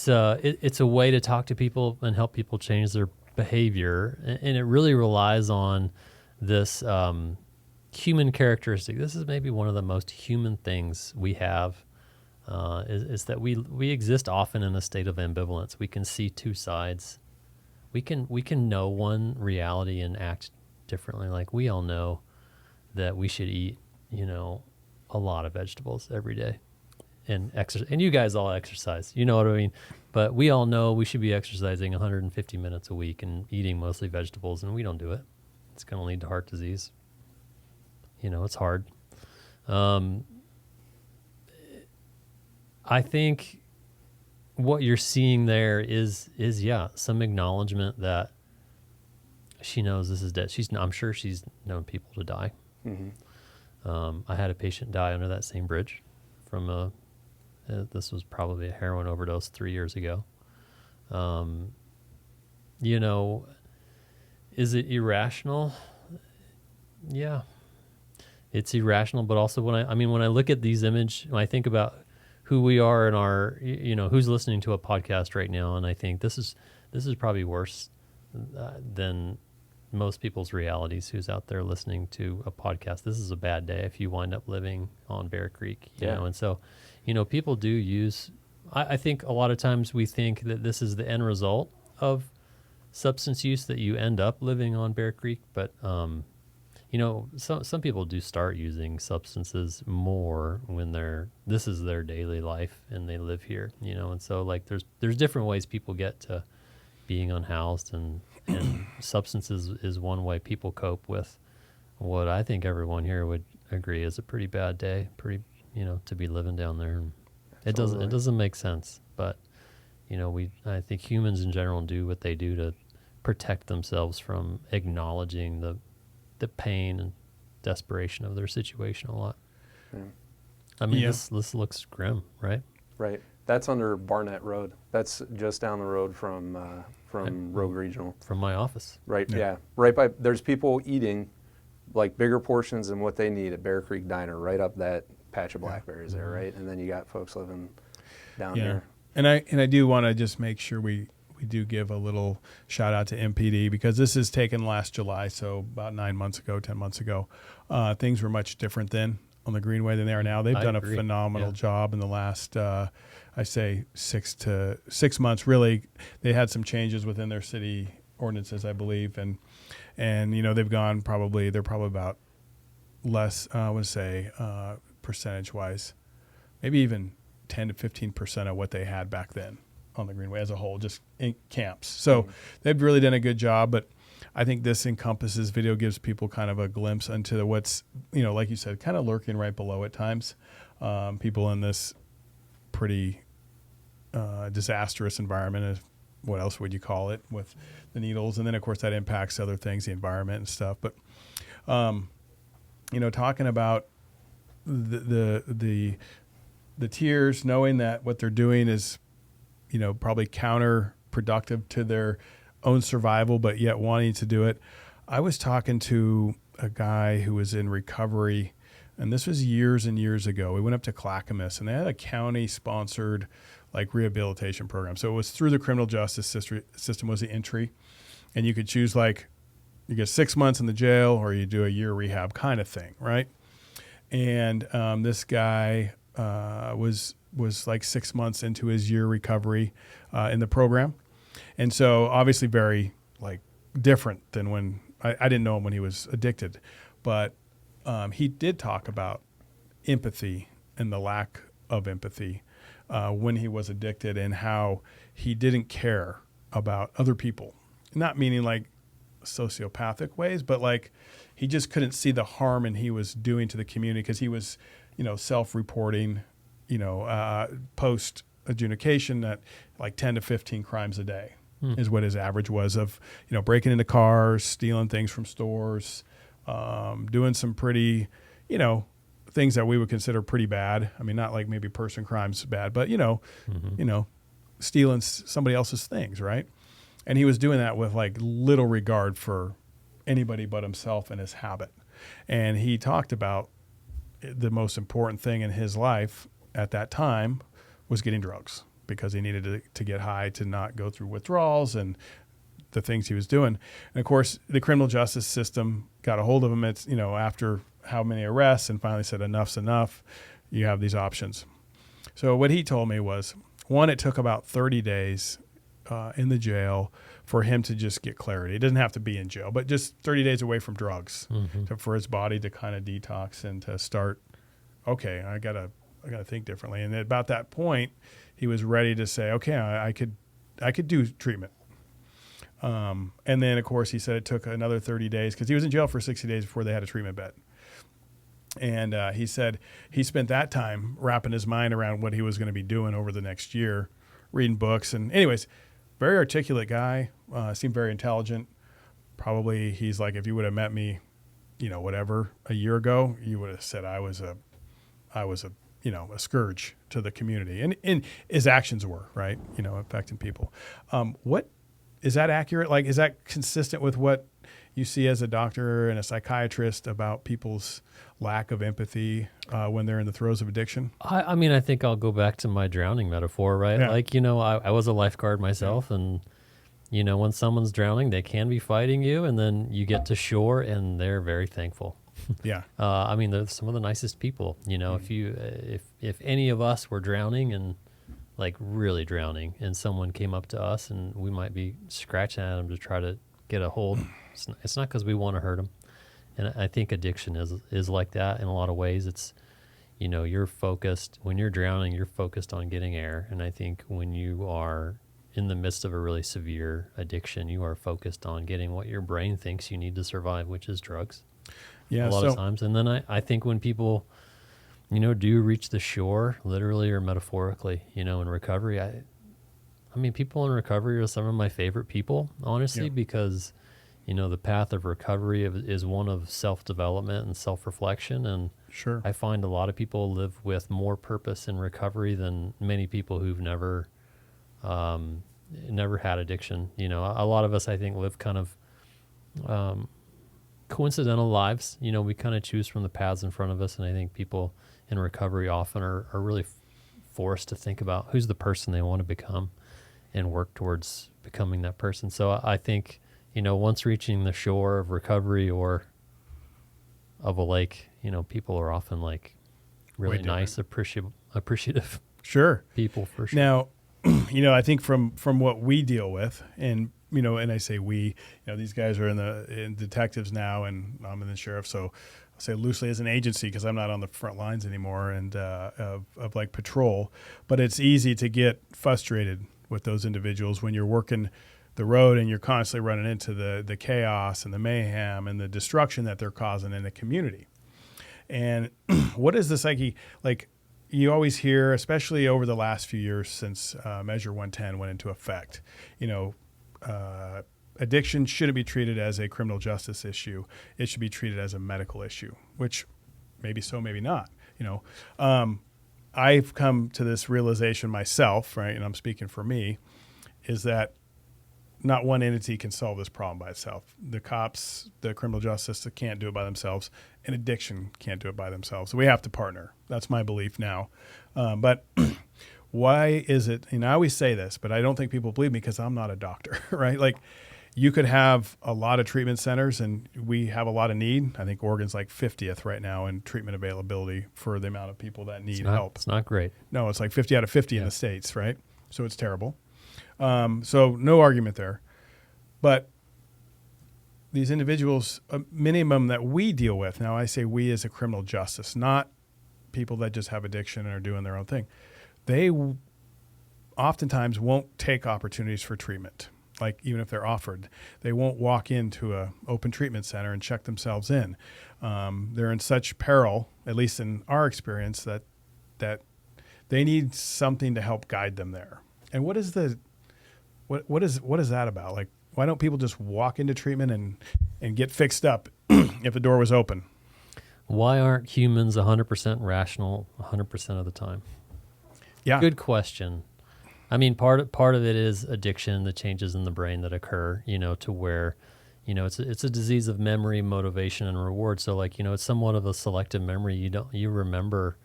a way to talk to people and help people change their behavior, and it really relies on this human characteristic. This is maybe one of the most human things we have, is that we exist often in a state of ambivalence. We can see two sides. We can know one reality and act differently. Like, we all know that we should eat, a lot of vegetables every day and exercise. And you guys all exercise, you know what I mean? But we all know we should be exercising 150 minutes a week and eating mostly vegetables, and we don't do it. It's going to lead to heart disease. It's hard. I think what you're seeing there is some acknowledgement that she knows this is dead. I'm sure she's known people to die. Mm-hmm. I had a patient die under that same bridge from this was probably a heroin overdose 3 years ago. Is it irrational? Yeah, it's irrational. But also when I look at these images, when I think about who we are and our, who's listening to a podcast right now, and I think this is probably worse than most people's realities who's out there listening to a podcast. This is a bad day if you wind up living on Bear Creek, you know. And so, people do use, I think a lot of times we think that this is the end result of substance use, that you end up living on Bear Creek. But, some people do start using substances more when this is their daily life and they live here, and so like there's different ways people get to being unhoused, and substances is one way people cope with what I think everyone here would agree is a pretty bad day, to be living down there. It doesn't make sense, but I think humans in general do what they do to protect themselves from acknowledging the pain and desperation of their situation a lot. Yeah. This looks grim, right? Right. That's under Barnett Road. That's just down the road from Rogue Regional. From my office. Right. Yeah. Right by. There's people eating like bigger portions than what they need at Bear Creek Diner, right up that patch of blackberries there, right? And then you got folks living down here. And I do want to just make sure we do give a little shout out to MPD, because this is taken last July, so about 10 months ago. Things were much different then on the Greenway than they are now. They've done a phenomenal job in the last, I say 6 months. Really, they had some changes within their city ordinances, I believe, and they've gone they're probably about less, I would say, percentage-wise, maybe even 10 to 15% of what they had back then on the Greenway as a whole, just in camps. So they've really done a good job, but I think this video gives people kind of a glimpse into what's, like you said, kind of lurking right below at times. People in this pretty disastrous environment, what else would you call it, with the needles. And then, of course, that impacts other things, the environment and stuff. But, talking about the tears, knowing that what they're doing is, probably counterproductive to their own survival, but yet wanting to do it. I was talking to a guy who was in recovery, and this was years and years ago. We went up to Clackamas, and they had a county-sponsored rehabilitation program. So it was through the criminal justice system was the entry, and you could choose you get 6 months in the jail or you do a year rehab kind of thing, right? And this guy was 6 months into his year recovery in the program. And so obviously very different than when I didn't know him when he was addicted, but he did talk about empathy and the lack of empathy when he was addicted, and how he didn't care about other people, not meaning sociopathic ways, but he just couldn't see the harm and he was doing to the community, because he was, self-reporting, post adjudication that 10 to 15 crimes a day is what his average was of, breaking into cars, stealing things from stores, doing some pretty, things that we would consider pretty bad. I mean, not maybe person crimes bad, but, stealing somebody else's things, right? And he was doing that with little regard for anybody but himself and his habit. And he talked about the most important thing in his life at that time was getting drugs, because he needed to get high to not go through withdrawals and the things he was doing. And of course, the criminal justice system got a hold of him. It's, after how many arrests and finally said enough's enough. You have these options. So what he told me was, one, it took about 30 days in the jail for him to just get clarity. It doesn't have to be in jail, but just 30 days away from drugs for his body to kind of detox and to start, okay, I gotta think differently. And at about that point, he was ready to say, okay, I could do treatment. And then, of course, he said it took another 30 days because he was in jail for 60 days before they had a treatment bed. And he said he spent that time wrapping his mind around what he was going to be doing over the next year, reading books. And anyways, very articulate guy, seemed very intelligent. Probably he's like, if you would have met me, whatever, a year ago, you would have said I was a a scourge to the community. And his actions were, right, affecting people. What is that accurate? Like, is that consistent with what you see as a doctor and a psychiatrist about people's lack of empathy when they're in the throes of addiction? I mean, I think I'll go back to my drowning metaphor, right? Yeah. Like, I was a lifeguard myself, and, when someone's drowning, they can be fighting you, and then you get to shore, and they're very thankful. Yeah. I mean, they're some of the nicest people. If any of us were drowning and like really drowning, and someone came up to us, and we might be scratching at them to try to get a hold, it's not because we want to hurt them. And I think addiction is like that in a lot of ways. It's, you're focused when you're drowning, you're focused on getting air. And I think when you are in the midst of a really severe addiction, you are focused on getting what your brain thinks you need to survive, which is drugs. Yeah. A lot of times. And then I think when people, do reach the shore, literally or metaphorically, in recovery, I mean, people in recovery are some of my favorite people, honestly, because, the path of recovery is one of self-development and self-reflection. And Sure. I find a lot of people live with more purpose in recovery than many people who've never had addiction. A lot of us, I think, live kind of coincidental lives. We kind of choose from the paths in front of us. And I think people in recovery often are really forced to think about who's the person they want to become and work towards becoming that person. So I think, once reaching the shore of recovery or of a lake, people are often like really nice, appreciative Sure. people for sure. Now, I think from what we deal with, and and I say we, these guys are in detectives now, and I'm in the sheriff, so I'll say loosely as an agency because I'm not on the front lines anymore, and of like patrol. But it's easy to get frustrated with those individuals when you're working the road and you're constantly running into the chaos and the mayhem and the destruction that they're causing in the community. And what is the psyche like? You always hear, especially over the last few years since Measure 110 went into effect, addiction shouldn't be treated as a criminal justice issue. It should be treated as a medical issue, which maybe so, maybe not. I've come to this realization myself, right, and I'm speaking for me, is that not one entity can solve this problem by itself. The cops, the criminal justice system can't do it by themselves, and addiction can't do it by themselves. So we have to partner. That's my belief now. But why is it, and I always say this, but I don't think people believe me because I'm not a doctor, right? Like, you could have a lot of treatment centers, and we have a lot of need. I think Oregon's like 50th right now in treatment availability for the amount of people that need help. It's not great. No, it's like 50 out of 50 in the states, right? So it's terrible. So no argument there. But these individuals, a minimum that we deal with, now I say we as a criminal justice, not people that just have addiction and are doing their own thing, they oftentimes won't take opportunities for treatment. Like, even if they're offered, they won't walk into a open treatment center and check themselves in. They're in such peril, at least in our experience, that they need something to help guide them there. And what is that about? Like, why don't people just walk into treatment and get fixed up if the door was open? Why aren't humans 100% rational 100% of the time? Yeah. Good question. I mean, part of it is addiction, the changes in the brain that occur, to where, it's a disease of memory, motivation, and reward. So, like, it's somewhat of a selective memory. You remember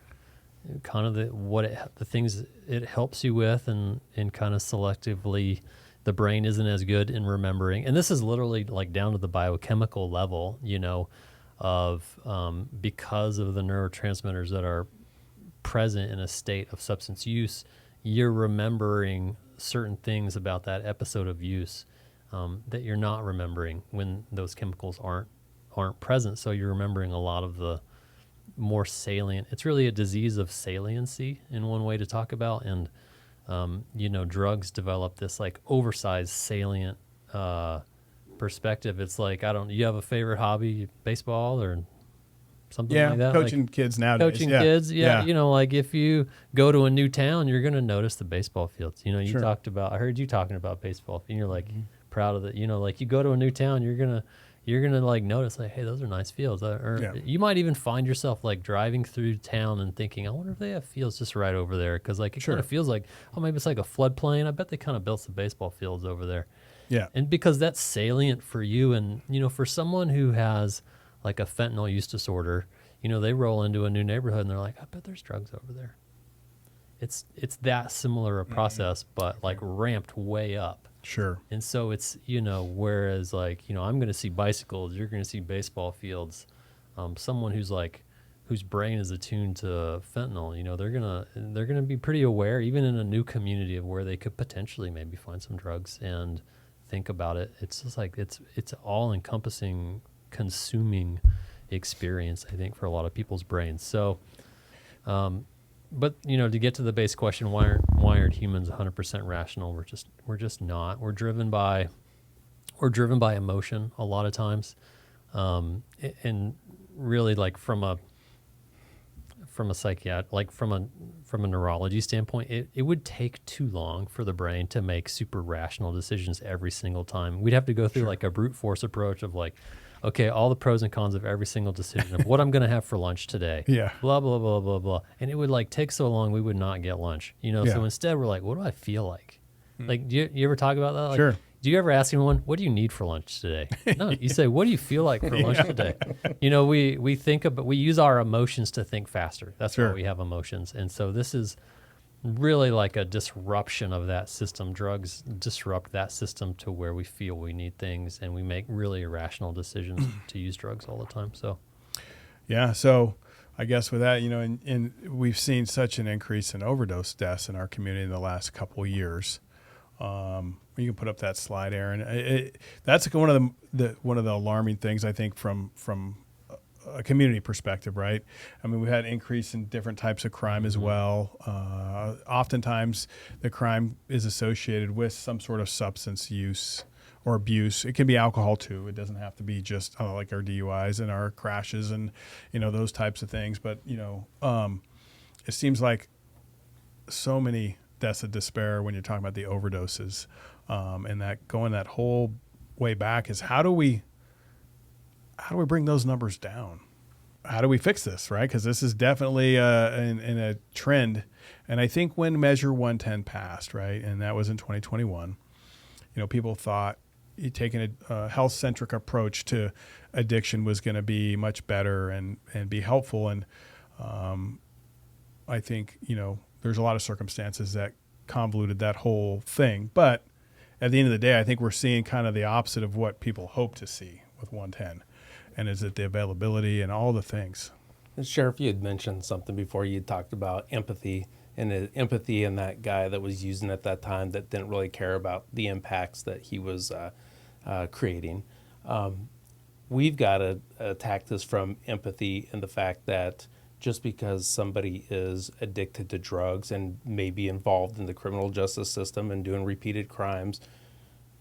kind of the things it helps you with, and kind of selectively, the brain isn't as good in remembering. And this is literally like down to the biochemical level, of because of the neurotransmitters that are present in a state of substance use, you're remembering certain things about that episode of use that you're not remembering when those chemicals aren't present. So you're remembering a lot of the more salient. It's really a disease of saliency in one way to talk about. And drugs develop this like oversized salient perspective. It's like, you have a favorite hobby, baseball or something like that? Coaching like, kids nowadays. Coaching kids, like if you go to a new town, you're going to notice the baseball fields. You I heard you talking about baseball, and you're like proud of it. Like you go to a new town, you're gonna like notice like, hey, those are nice fields. You might even find yourself like driving through town and thinking, I wonder if they have fields just right over there, because like it kind of feels like, oh, maybe it's like a floodplain. I bet they kind of built some baseball fields over there. Yeah, and because that's salient for you, and for someone who has like a fentanyl use disorder, they roll into a new neighborhood and they're like, I bet there's drugs over there. It's that similar a process, but like ramped way up. Sure. And so it's, whereas like, I'm going to see bicycles, you're going to see baseball fields. Someone whose brain is attuned to fentanyl, they're going to be pretty aware, even in a new community, of where they could potentially maybe find some drugs and think about it. It's just like, it's all encompassing, consuming experience, I think, for a lot of people's brains. So, but to get to the base question, why aren't humans 100% rational? We're just not. We're driven by emotion a lot of times, and really like from a psychiatric, like from a neurology standpoint, it would take too long for the brain to make super rational decisions every single time. We'd have to go through like a brute force approach of like, okay, all the pros and cons of every single decision of what I'm going to have for lunch today. Yeah. Blah, blah, blah, blah, blah. And it would like take so long, we would not get lunch, So instead we're like, what do I feel like? Like, do you ever talk about that? Like, sure. Do you ever ask anyone, what do you need for lunch today? No, you say, what do you feel like for lunch today? We think about, we use our emotions to think faster. That's why we have emotions. And so this is really like a disruption of that system. Drugs disrupt that system to where we feel we need things, and we make really irrational decisions to use drugs all the time. So, yeah. So I guess with that, and we've seen such an increase in overdose deaths in our community in the last couple of years. You can put up that slide, Aaron. That's one of the alarming things, I think, from a community perspective, right? I mean, we had an increase in different types of crime as well. Oftentimes, the crime is associated with some sort of substance use or abuse. It can be alcohol too. It doesn't have to be just like our DUIs and our crashes and those types of things. But it seems like so many deaths of despair when you're talking about the overdoses, and that going that whole way back is how do we bring those numbers down? How do we fix this, right? Because this is definitely in a trend. And I think when Measure 110 passed, right, and that was in 2021, people thought taking a health-centric approach to addiction was going to be much better and be helpful. And I think, there's a lot of circumstances that convoluted that whole thing. But at the end of the day, I think we're seeing kind of the opposite of what people hope to see with 110. And is it the availability and all the things? Sheriff, you had mentioned something before. You talked about empathy, and the empathy in that guy that was using at that time that didn't really care about the impacts that he was creating. We've got to attack this from empathy and the fact that just because somebody is addicted to drugs and may be involved in the criminal justice system and doing repeated crimes,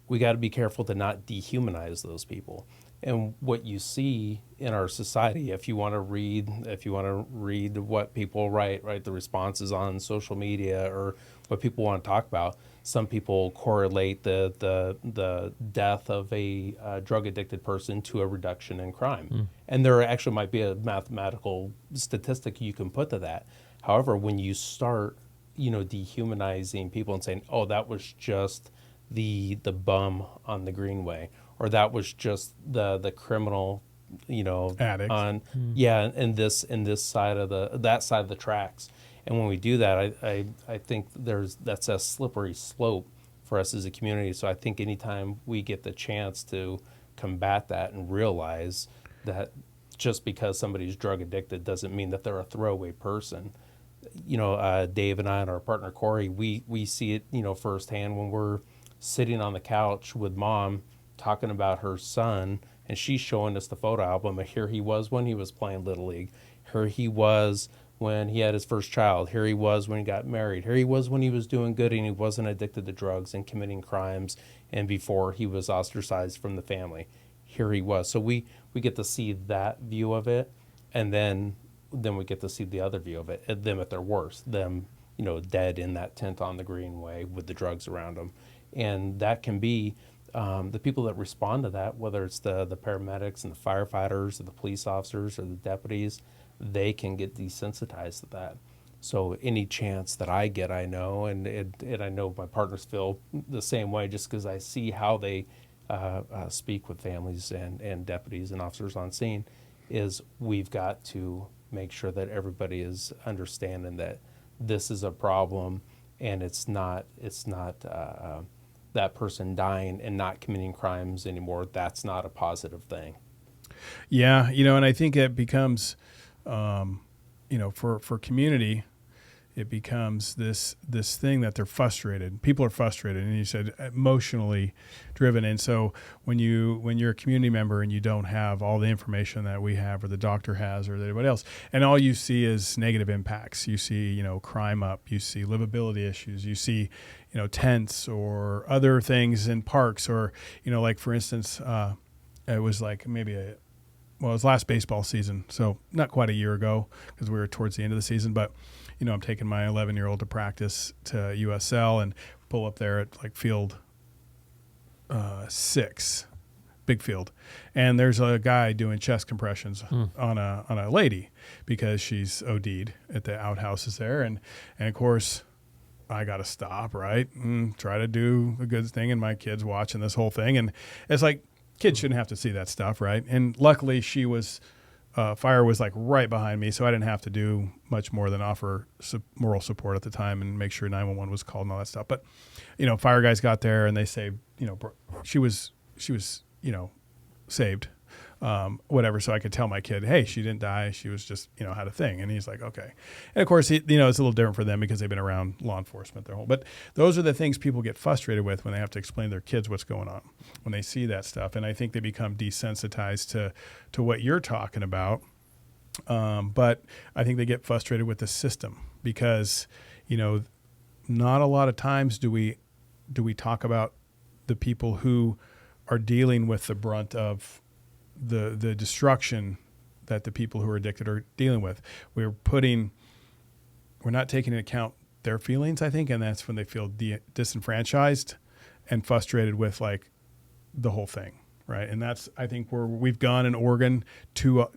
we got to be careful to not dehumanize those people. And what you see in our society, if you want to read what people write, the responses on social media or what people want to talk about, some people correlate the death of a drug addicted person to a reduction in crime. And there actually might be a mathematical statistic you can put to that. However, when you start, dehumanizing people and saying, oh, that was just the bum on the Greenway, or that was just the criminal, addict on in this side of that side of the tracks. And when we do that, I think that's a slippery slope for us as a community. So I think anytime we get the chance to combat that and realize that just because somebody's drug addicted doesn't mean that they're a throwaway person. Dave and I and our partner Corey, we see it, firsthand when we're sitting on the couch with mom talking about her son, and she's showing us the photo album. And here he was when he was playing Little League. Here he was when he had his first child. Here he was when he got married. Here he was when he was doing good and he wasn't addicted to drugs and committing crimes, and before he was ostracized from the family. Here he was. So we get to see that view of it, and then we get to see the other view of it, them at their worst, them, dead in that tent on the Greenway with the drugs around them. And that can be the people that respond to that, whether it's the paramedics and the firefighters or the police officers or the deputies, they can get desensitized to that. So any chance that I get, I know, and I know my partners feel the same way, just because I see how they speak with families and deputies and officers on scene, is we've got to make sure that everybody is understanding that this is a problem, and it's not that person dying and not committing crimes anymore. That's not a positive thing. Yeah, and I think it becomes, for community, it becomes this thing that they're frustrated. People are frustrated, and you said emotionally driven. And so when you're a community member and you don't have all the information that we have, or the doctor has, or anybody else, and all you see is negative impacts. You see, crime up. You see livability issues. You see, tents or other things in parks, or like for instance, it was like maybe it was last baseball season, so not quite a year ago because we were towards the end of the season, but. I'm taking my 11-year-old to practice to USL and pull up there at like field 6, big field. And there's a guy doing chest compressions on a lady because she's OD'd at the outhouses there. And of course, I got to stop, right? And try to do a good thing. And my kid's watching this whole thing. And it's like, kids shouldn't have to see that stuff, right? And luckily she was... fire was like right behind me, so I didn't have to do much more than offer moral support at the time and make sure 911 was called and all that stuff. But, fire guys got there and they saved, she was, saved, whatever. So I could tell my kid, hey, she didn't die. She was just, had a thing. And he's like, okay. And of course, it's a little different for them because they've been around law enforcement their whole, but those are the things people get frustrated with when they have to explain to their kids what's going on, when they see that stuff. And I think they become desensitized to what you're talking about. But I think they get frustrated with the system because, not a lot of times do we talk about the people who are dealing with the brunt of the destruction that the people who are addicted are dealing with. We're not taking into account their feelings, I think, and that's when they feel disenfranchised and frustrated with like the whole thing, right? And that's, I think, where we've gone in Oregon too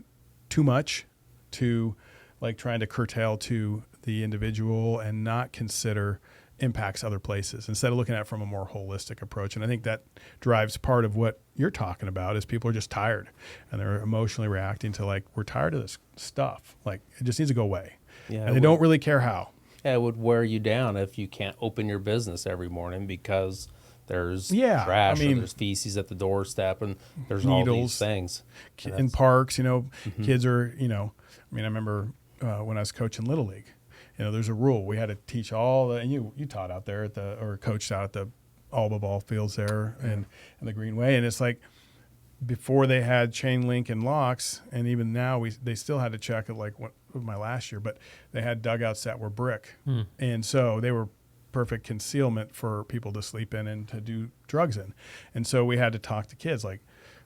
much to like trying to curtail to the individual and not consider impacts other places instead of looking at it from a more holistic approach. And I think that drives part of what you're talking about is people are just tired and they're emotionally reacting to like, we're tired of this stuff. Like it just needs to go away. Yeah, and they don't really care how. Yeah, it would wear you down if you can't open your business every morning because there's trash or there's feces at the doorstep and there's needles, all these things. In parks, kids are, I remember when I was coaching Little League, there's a rule. We had to teach and you taught out there or coached out at the Alba ball fields there and the Greenway. And it's like before they had chain link and locks, and even now they still had to check it like my last year, but they had dugouts that were brick. And so they were perfect concealment for people to sleep in and to do drugs in. And so we had to talk to kids like,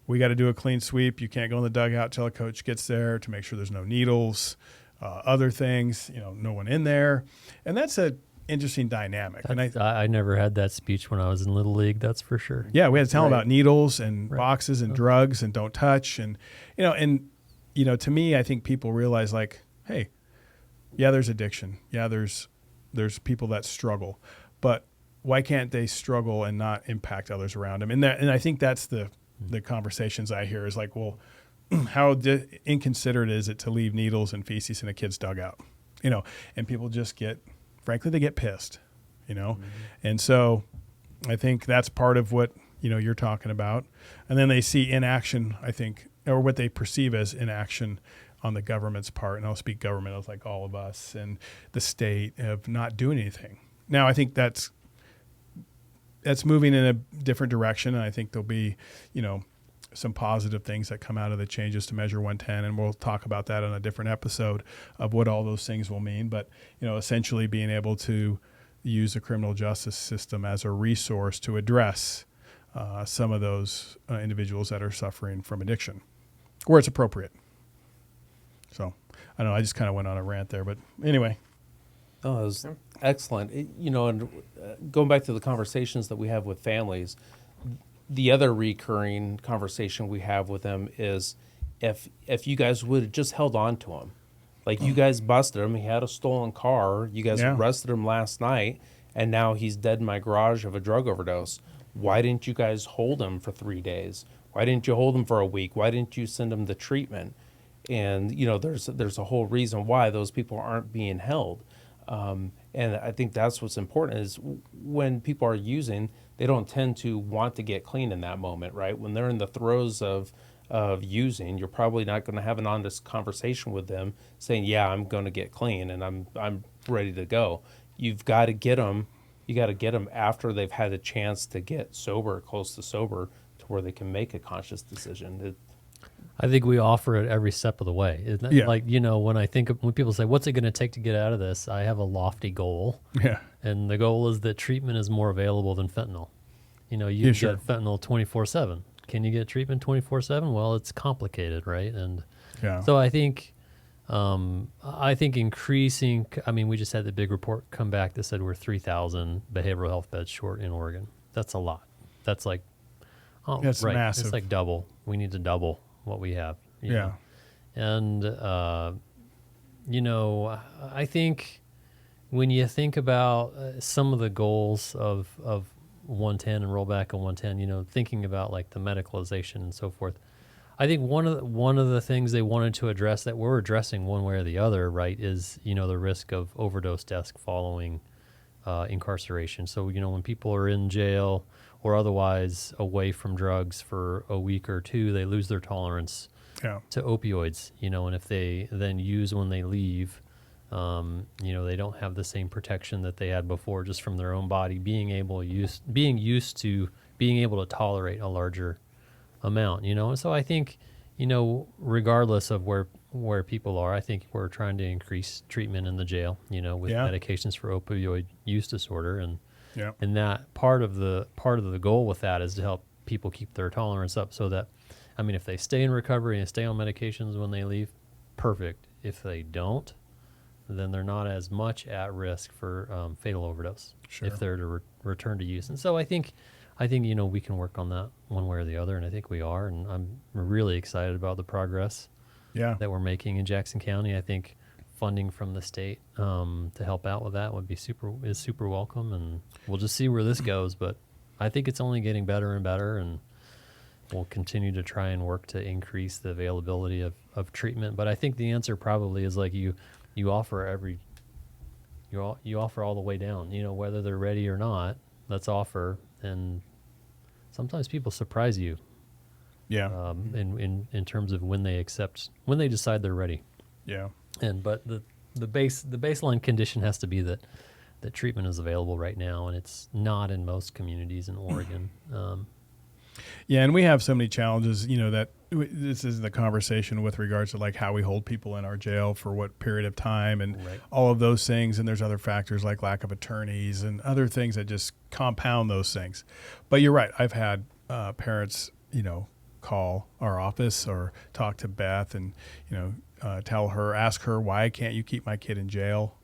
we got to do a clean sweep. You can't go in the dugout till a coach gets there to make sure there's no needles. Other things, no one in there. And that's an interesting dynamic. I never had that speech when I was in Little League, that's for sure. Yeah, we had to tell them about needles and boxes and drugs and don't touch. And, to me, I think people realize like, hey, yeah, there's addiction. Yeah, there's people that struggle. But why can't they struggle and not impact others around them? And I think that's the conversations I hear is like, well, how inconsiderate is it to leave needles and feces in a kid's dugout, and people just frankly, they get pissed, And so I think that's part of what, you're talking about. And then they see inaction, I think, or what they perceive as inaction on the government's part. And I'll speak government as like all of us and the state of not doing anything. Now, I think that's moving in a different direction. And I think there'll be, some positive things that come out of the changes to Measure 110. And we'll talk about that on a different episode of what all those things will mean. But, essentially being able to use the criminal justice system as a resource to address some of those individuals that are suffering from addiction where it's appropriate. So I don't know. I just kind of went on a rant there, but anyway. Oh, it was excellent. And going back to the conversations that we have with families, the other recurring conversation we have with them is if you guys would have just held on to him, like you guys busted him, he had a stolen car, you guys arrested him last night, and now he's dead in my garage of a drug overdose. Why didn't you guys hold him for 3 days? Why didn't you hold him for a week? Why didn't you send him to treatment? And there's a whole reason why those people aren't being held. And I think that's what's important is when people are using, they don't tend to want to get clean in that moment, right? When they're in the throes of using, you're probably not going to have an honest conversation with them saying, yeah, I'm going to get clean and I'm ready to go. You've got to get them. You got to get them after they've had a chance to get sober, close to sober, to where they can make a conscious decision. I think we offer it every step of the way. Isn't it? Yeah. Like, when people say, what's it going to take to get out of this? I have a lofty goal. Yeah. And the goal is that treatment is more available than fentanyl. You can get fentanyl 24/7. Can you get treatment 24/7? Well, it's complicated, right? And so I think increasing, we just had the big report come back that said we're 3,000 behavioral health beds short in Oregon. That's a lot. That's like, that's right. massive. It's like double. We need to double what we have. you know. And, I think when you think about some of the goals of 110 and rollback on 110, thinking about like the medicalization and so forth, I think one of the things they wanted to address that we're addressing one way or the other, right, is, the risk of overdose deaths following incarceration. So, when people are in jail or otherwise away from drugs for a week or two, they lose their tolerance to opioids, and if they then use when they leave, they don't have the same protection that they had before just from their own body being used to being able to tolerate a larger amount, And so I think, regardless of where people are, I think we're trying to increase treatment in the jail, with medications for opioid use disorder. And that part of the goal with that is to help people keep their tolerance up so that, if they stay in recovery and stay on medications when they leave, perfect. If they don't, then they're not as much at risk for fatal overdose if they're to return to use. And so I think we can work on that one way or the other, and I think we are. And I'm really excited about the progress that we're making in Jackson County. I think funding from the state to help out with that would be super welcome, and we'll just see where this goes. But I think it's only getting better and better, and we'll continue to try and work to increase the availability of treatment. But I think the answer probably is like you offer you offer all the way down, whether they're ready or not, let's offer. And sometimes people surprise you in terms of when they decide they're ready. But the baseline condition has to be that treatment is available right now, and it's not in most communities in Oregon. And we have so many challenges, that this is the conversation with regards to like how we hold people in our jail for what period of time and all of those things. And there's other factors like lack of attorneys and other things that just compound those things. But you're right. I've had parents, call our office or talk to Beth and, ask her, why can't you keep my kid in jail?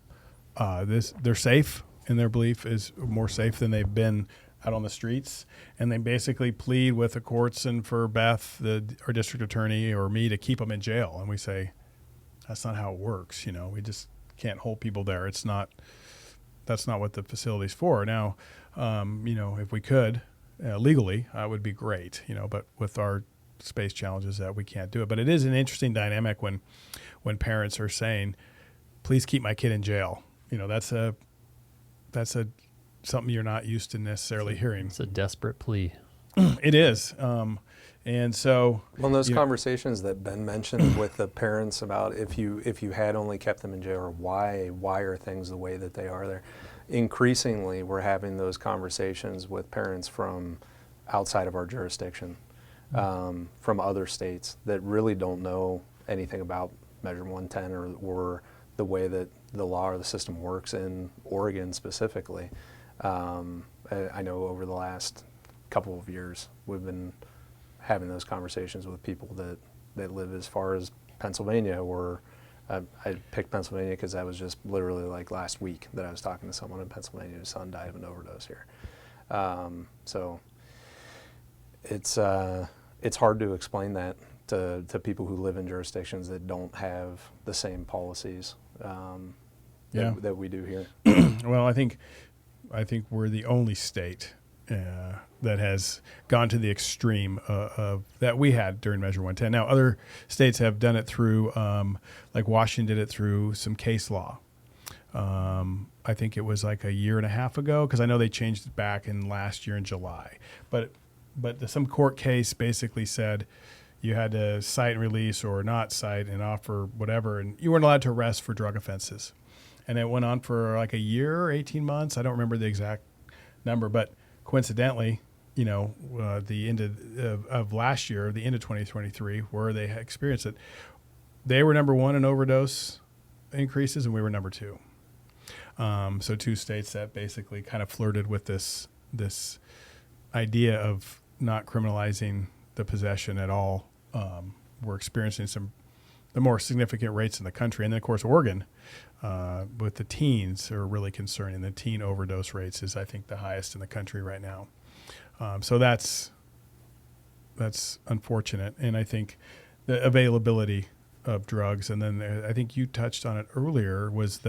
They're safe, and their belief is more safe than they've been out on the streets, and they basically plead with the courts and for Beth, our district attorney, or me to keep them in jail. And we say, that's not how it works. We just can't hold people there. That's not what the facility's for. Now, if we could legally, that would be great, but with our space challenges that we can't do it. But it is an interesting dynamic when parents are saying, please keep my kid in jail. That's something you're not used to necessarily hearing. It's a desperate plea. It is. And so, Well, those conversations that Ben mentioned with the parents about if you had only kept them in jail, or why are things the way that they are there, increasingly we're having those conversations with parents from outside of our jurisdiction, from other states that really don't know anything about Measure 110 or the way that the law or the system works in Oregon specifically. I know over the last couple of years we've been having those conversations with people that live as far as Pennsylvania, or I picked Pennsylvania because that was just literally like last week that I was talking to someone in Pennsylvania whose son died of an overdose here. So it's hard to explain that to people who live in jurisdictions that don't have the same policies that we do here. Well, I think we're the only state that has gone to the extreme of that we had during Measure 110. Now, other states have done it through, like Washington did it through some case law. I think it was like a year and a half ago, because I know they changed it back in last year in July. But some court case basically said you had to cite and release or not cite and offer whatever, and you weren't allowed to arrest for drug offenses. And it went on for like a year or 18 months. I don't remember the exact number, but coincidentally, the end of last year, the end of 2023, where they experienced it, they were number one in overdose increases, and we were number two. So two states that basically kind of flirted with this idea of not criminalizing the possession at all. We're experiencing the more significant rates in the country. And then, of course, Oregon, with the teens, are really concerning. The teen overdose rates is, I think, the highest in the country right now. So that's unfortunate. And I think the availability of drugs, and then I think you touched on it earlier, was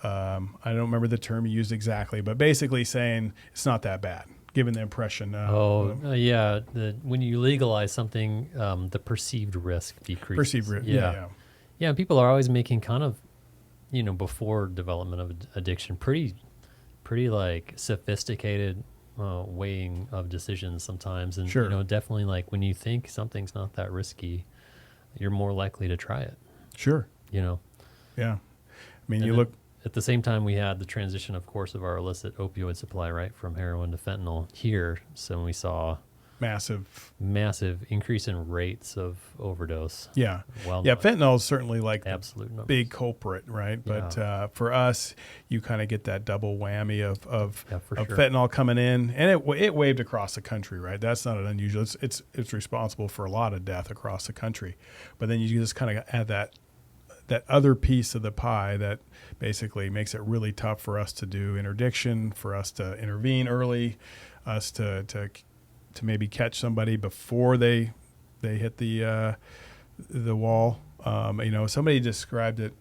I don't remember the term you used exactly, but basically saying it's not that bad, given the impression. When you legalize something, the perceived risk decreases. Perceived risk, yeah. People are always making kind of, before development of addiction, pretty like sophisticated weighing of decisions sometimes, and sure. Definitely like when you think something's not that risky, you're more likely to try it. Sure. Yeah. I mean, and you look. At the same time, we had the transition, of course, of our illicit opioid supply, right, from heroin to fentanyl here. So we saw massive increase in rates of overdose. Yeah. Fentanyl is certainly like absolute the big culprit, right? Yeah. But for us, you kind of get that double whammy of sure. fentanyl coming in, and it waved across the country, right? That's not an unusual. It's responsible for a lot of death across the country. But then you just kind of add that other piece of the pie that basically makes it really tough for us to do interdiction, for us to intervene early, us to maybe catch somebody before they hit the wall. Somebody described it,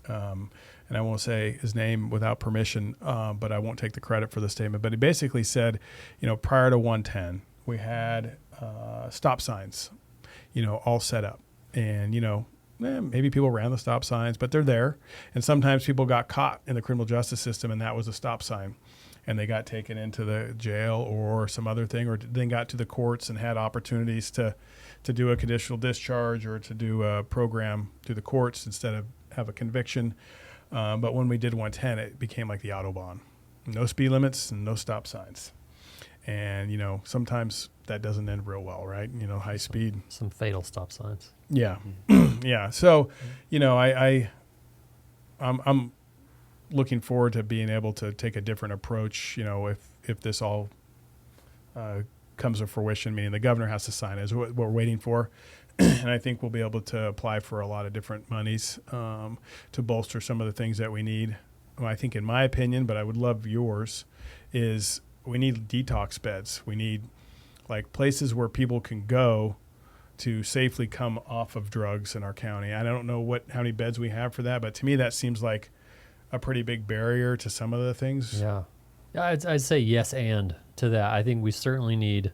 and I won't say his name without permission, but I won't take the credit for the statement. But he basically said, prior to 110, we had stop signs, all set up, and maybe people ran the stop signs, but they're there. And sometimes people got caught in the criminal justice system, and that was a stop sign. And they got taken into the jail or some other thing, or then got to the courts and had opportunities to do a conditional discharge or to do a program through the courts instead of have a conviction. But when we did 110, it became like the Autobahn. No speed limits and no stop signs. And, sometimes that doesn't end real well, right? High speed. Some fatal stop signs. Yeah. Yeah. So, I'm looking forward to being able to take a different approach, if this all comes to fruition, meaning the governor has to sign it, is what we're waiting for. And I think we'll be able to apply for a lot of different monies to bolster some of the things that we need. Well, I think in my opinion, but I would love yours, is we need detox beds. We need like places where people can go to safely come off of drugs in our county. I don't know how many beds we have for that, but to me that seems like a pretty big barrier to some of the things. Yeah, I'd say yes and to that. I think we certainly need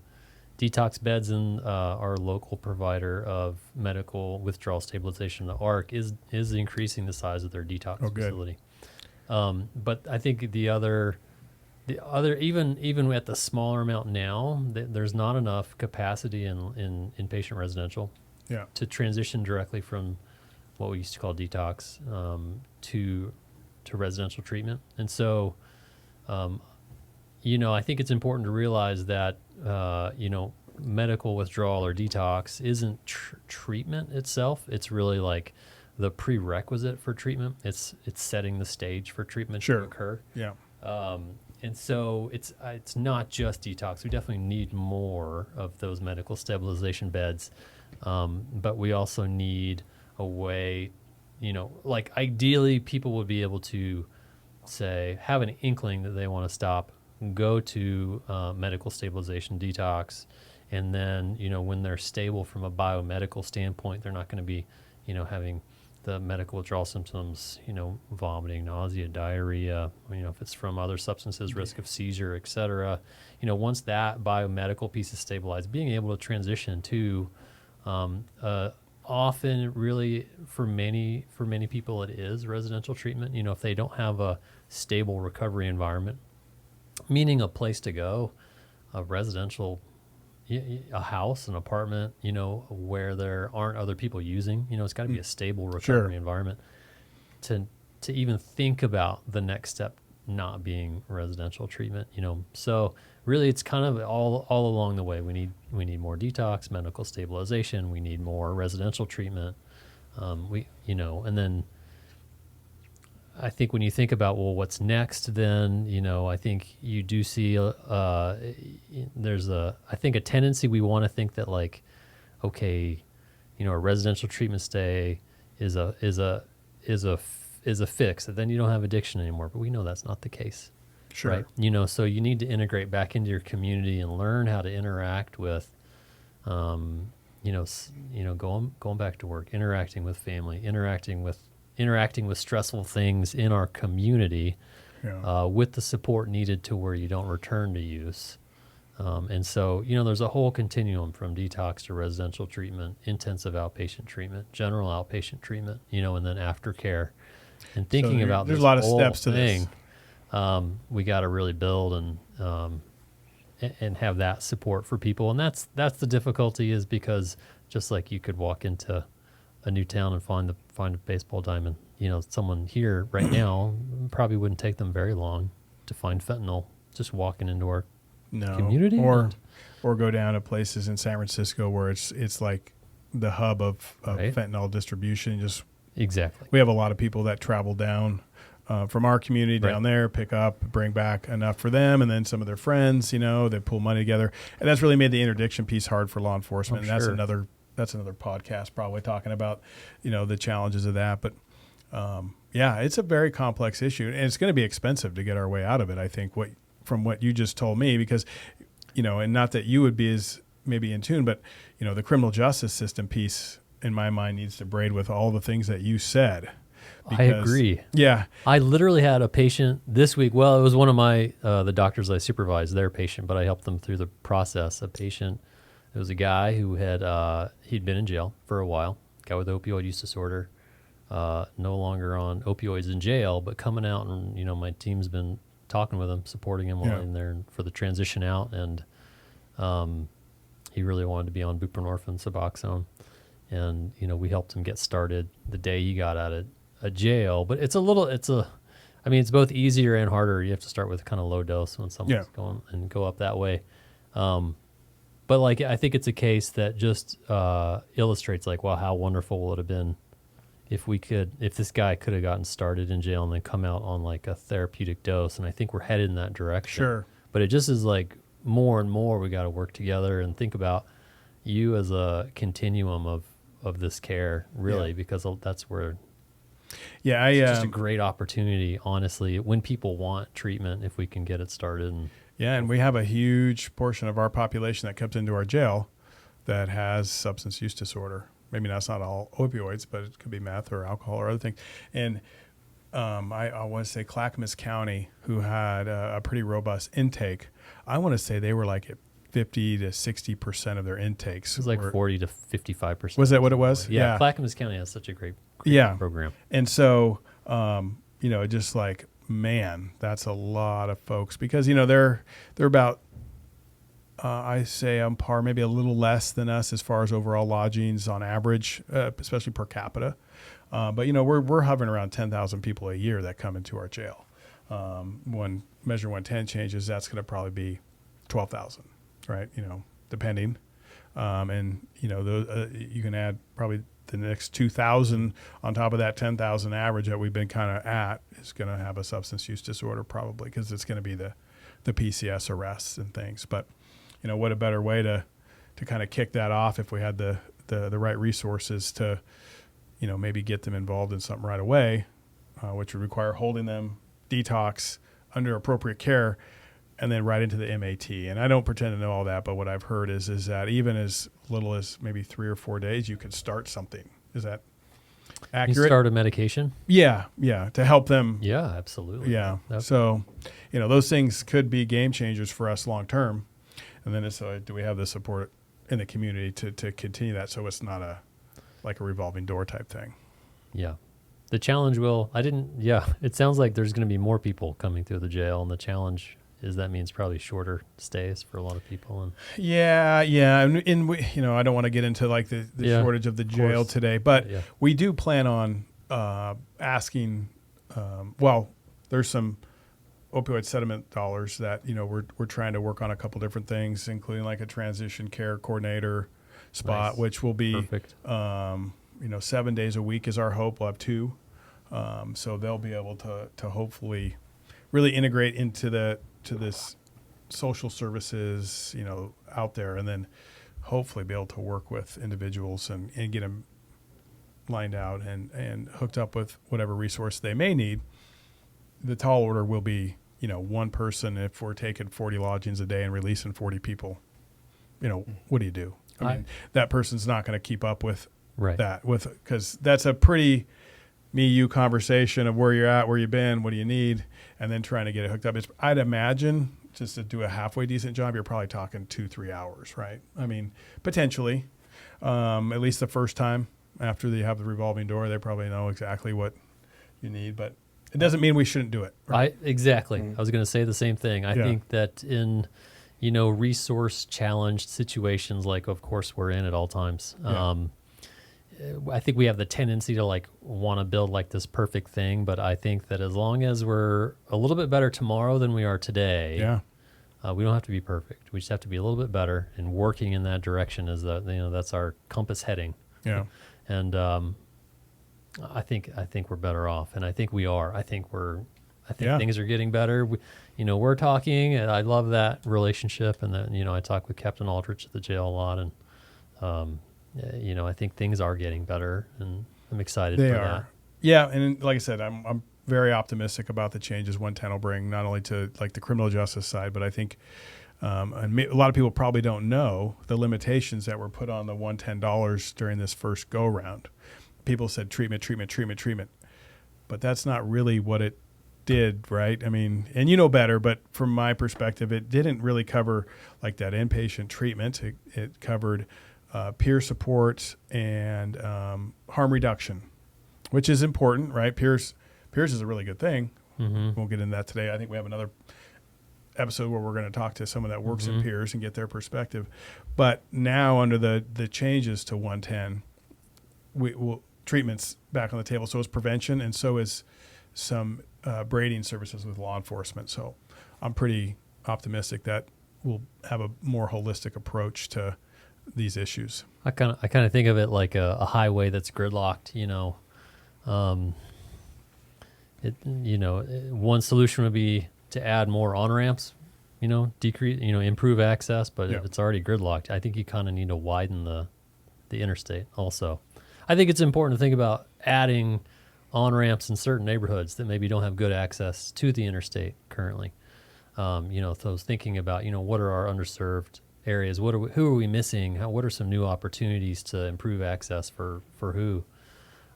detox beds, and our local provider of medical withdrawal stabilization, the ARC, is increasing the size of their detox facility. But I think the other the other, even at the smaller amount now, there's not enough capacity in inpatient residential to transition directly from what we used to call detox to residential treatment. And so, I think it's important to realize that, medical withdrawal or detox isn't treatment itself. It's really like the prerequisite for treatment. It's setting the stage for treatment to occur. Yeah. And so it's not just detox. We definitely need more of those medical stabilization beds, but we also need a way, like ideally people would be able to say, have an inkling that they want to stop, go to medical stabilization detox, and then, when they're stable from a biomedical standpoint, they're not going to be, having the medical withdrawal symptoms, vomiting, nausea, diarrhea, if it's from other substances, risk of seizure, et cetera. Once that biomedical piece is stabilized, being able to transition to often really for many people it is residential treatment. If they don't have a stable recovery environment, meaning a place to go, a residential, a house, an apartment, where there aren't other people using, it's got to be a stable recovery environment to even think about the next step not being residential treatment, So really it's kind of all along the way. We need more detox, medical stabilization, we need more residential treatment. And then I think when you think about, well, what's next, then, I think you do see there's a tendency we want to think that like, okay, a residential treatment stay is a fix, that then you don't have addiction anymore. But we know that's not the case. Sure. Right. So you need to integrate back into your community and learn how to interact with, going back to work, interacting with family, interacting with stressful things in our community, with the support needed to where you don't return to use. And so, there's a whole continuum from detox to residential treatment, intensive outpatient treatment, general outpatient treatment, and then aftercare. And thinking about there's this a lot of whole steps to thing, this. We got to really build and have that support for people. And that's the difficulty, is because just like you could walk into a new town and find a baseball diamond, someone here right now probably wouldn't take them very long to find fentanyl just walking into our community. Or go down to places in San Francisco where it's like the hub of fentanyl distribution. Exactly. We have a lot of people that travel down from our community down there, pick up, bring back enough for them, and then some of their friends, they pull money together. And that's really made the interdiction piece hard for law enforcement. And that's another podcast probably talking about, the challenges of that. But it's a very complex issue, and it's going to be expensive to get our way out of it. I think from what you just told me, because, and not that you would be as maybe in tune, but, the criminal justice system piece in my mind needs to braid with all the things that you said. I agree. Yeah. I literally had a patient this week. Well, it was one of my, the doctors I supervised, their patient, but I helped them through the process. It was a guy who he'd been in jail for a while, guy with opioid use disorder, no longer on opioids in jail, but coming out, and, my team's been talking with him, supporting him while in there for the transition out. And he really wanted to be on buprenorphine, Suboxone. And, we helped him get started the day he got out of jail. But it's both easier and harder. You have to start with kind of low dose when someone's going and go up that way. But I think it's a case that just illustrates wow, how wonderful would it have been if this guy could have gotten started in jail and then come out on a therapeutic dose. And I think we're headed in that direction. Sure. But it just is more and more we got to work together and think about you as a continuum of this care, really, because that's where it's just a great opportunity, honestly, when people want treatment, if we can get it started. And we have a huge portion of our population that comes into our jail that has substance use disorder. Maybe that's not all opioids, but it could be meth or alcohol or other things. And I want to say Clackamas County, who had a pretty robust intake, I want to say they were at 50 to 60% of their intakes. It was 40 to 55%. Was that what it was? Yeah. Clackamas County has such a great program. And so, just man, that's a lot of folks because, they're about, I say on par, maybe a little less than us as far as overall lodgings on average, especially per capita. But we're hovering around 10,000 people a year that come into our jail. When Measure 110 changes, that's going to probably be 12,000, right? Depending. And you can add probably the next 2,000 on top of that 10,000 average that we've been kind of at is going to have a substance use disorder probably because it's going to be the PCS arrests and things. But what a better way to kind of kick that off if we had the right resources to, maybe get them involved in something right away, which would require holding them, detox, under appropriate care, and then right into the MAT. And I don't pretend to know all that, but what I've heard is that even as little as maybe 3 or 4 days, you could start something. Is that accurate? You start a medication? Yeah, to help them. Yeah, absolutely. Yeah. So, those things could be game changers for us long term. And then it's do we have the support in the community to continue that so it's not like a revolving door type thing? Yeah. The challenge it sounds like there's going to be more people coming through the jail, and the challenge is that means probably shorter stays for a lot of people. And and we, I don't want to get into like the shortage of the jail today, but we do plan on asking. There's some opioid settlement dollars that we're trying to work on a couple different things, including like a transition care coordinator spot, nice. Which will be perfect. 7 days a week is our hope. We'll have 2, so they'll be able to hopefully really integrate into this social services out there, and then hopefully be able to work with individuals and get them lined out and hooked up with whatever resource they may need. The tall order will be one person. If we're taking 40 lodgings a day and releasing 40 people, what do you do? I mean, that person's not going to keep up with that because that's a pretty me-you conversation of where you're at, where you've been, what do you need, and then trying to get it hooked up. I'd imagine just to do a halfway decent job, you're probably talking 2-3 hours, right? I mean, potentially, at least the first time after you have the revolving door, they probably know exactly what you need, but it doesn't mean we shouldn't do it. Right? Exactly. I was going to say the same thing. I think that in, resource challenged situations, like of course we're in at all times, I think we have the tendency to want to build like this perfect thing, but I think that as long as we're a little bit better tomorrow than we are today, we don't have to be perfect. We just have to be a little bit better, and working in that direction is that's our compass heading. Yeah. And I think we're better off, and I think we are. I think things are getting better. We're talking, and I love that relationship. And then I talk with Captain Aldrich at the jail a lot, and I think things are getting better, and I'm excited for that. Yeah, and like I said, I'm very optimistic about the changes 110 will bring, not only to like the criminal justice side, but I think and a lot of people probably don't know the limitations that were put on the $110 during this first go round. People said treatment, but that's not really what it did, right? I mean, and better, but from my perspective, it didn't really cover like that inpatient treatment. It covered peer support and harm reduction, which is important, right? Peers is a really good thing. Mm-hmm. We'll get into that today. I think we have another episode where we're going to talk to someone that works in peers and get their perspective. But now under the changes to 110, treatment's back on the table. So is prevention, and so is some braiding services with law enforcement. So I'm pretty optimistic that we'll have a more holistic approach to these issues. I kind of think of it like a highway that's gridlocked. One solution would be to add more on-ramps, decrease, improve access. But if it's already gridlocked, I think you kind of need to widen the interstate also. I think it's important to think about adding on-ramps in certain neighborhoods that maybe don't have good access to the interstate currently. So I was thinking about, what are our underserved areas? Who are we missing? What are some new opportunities to improve access for who?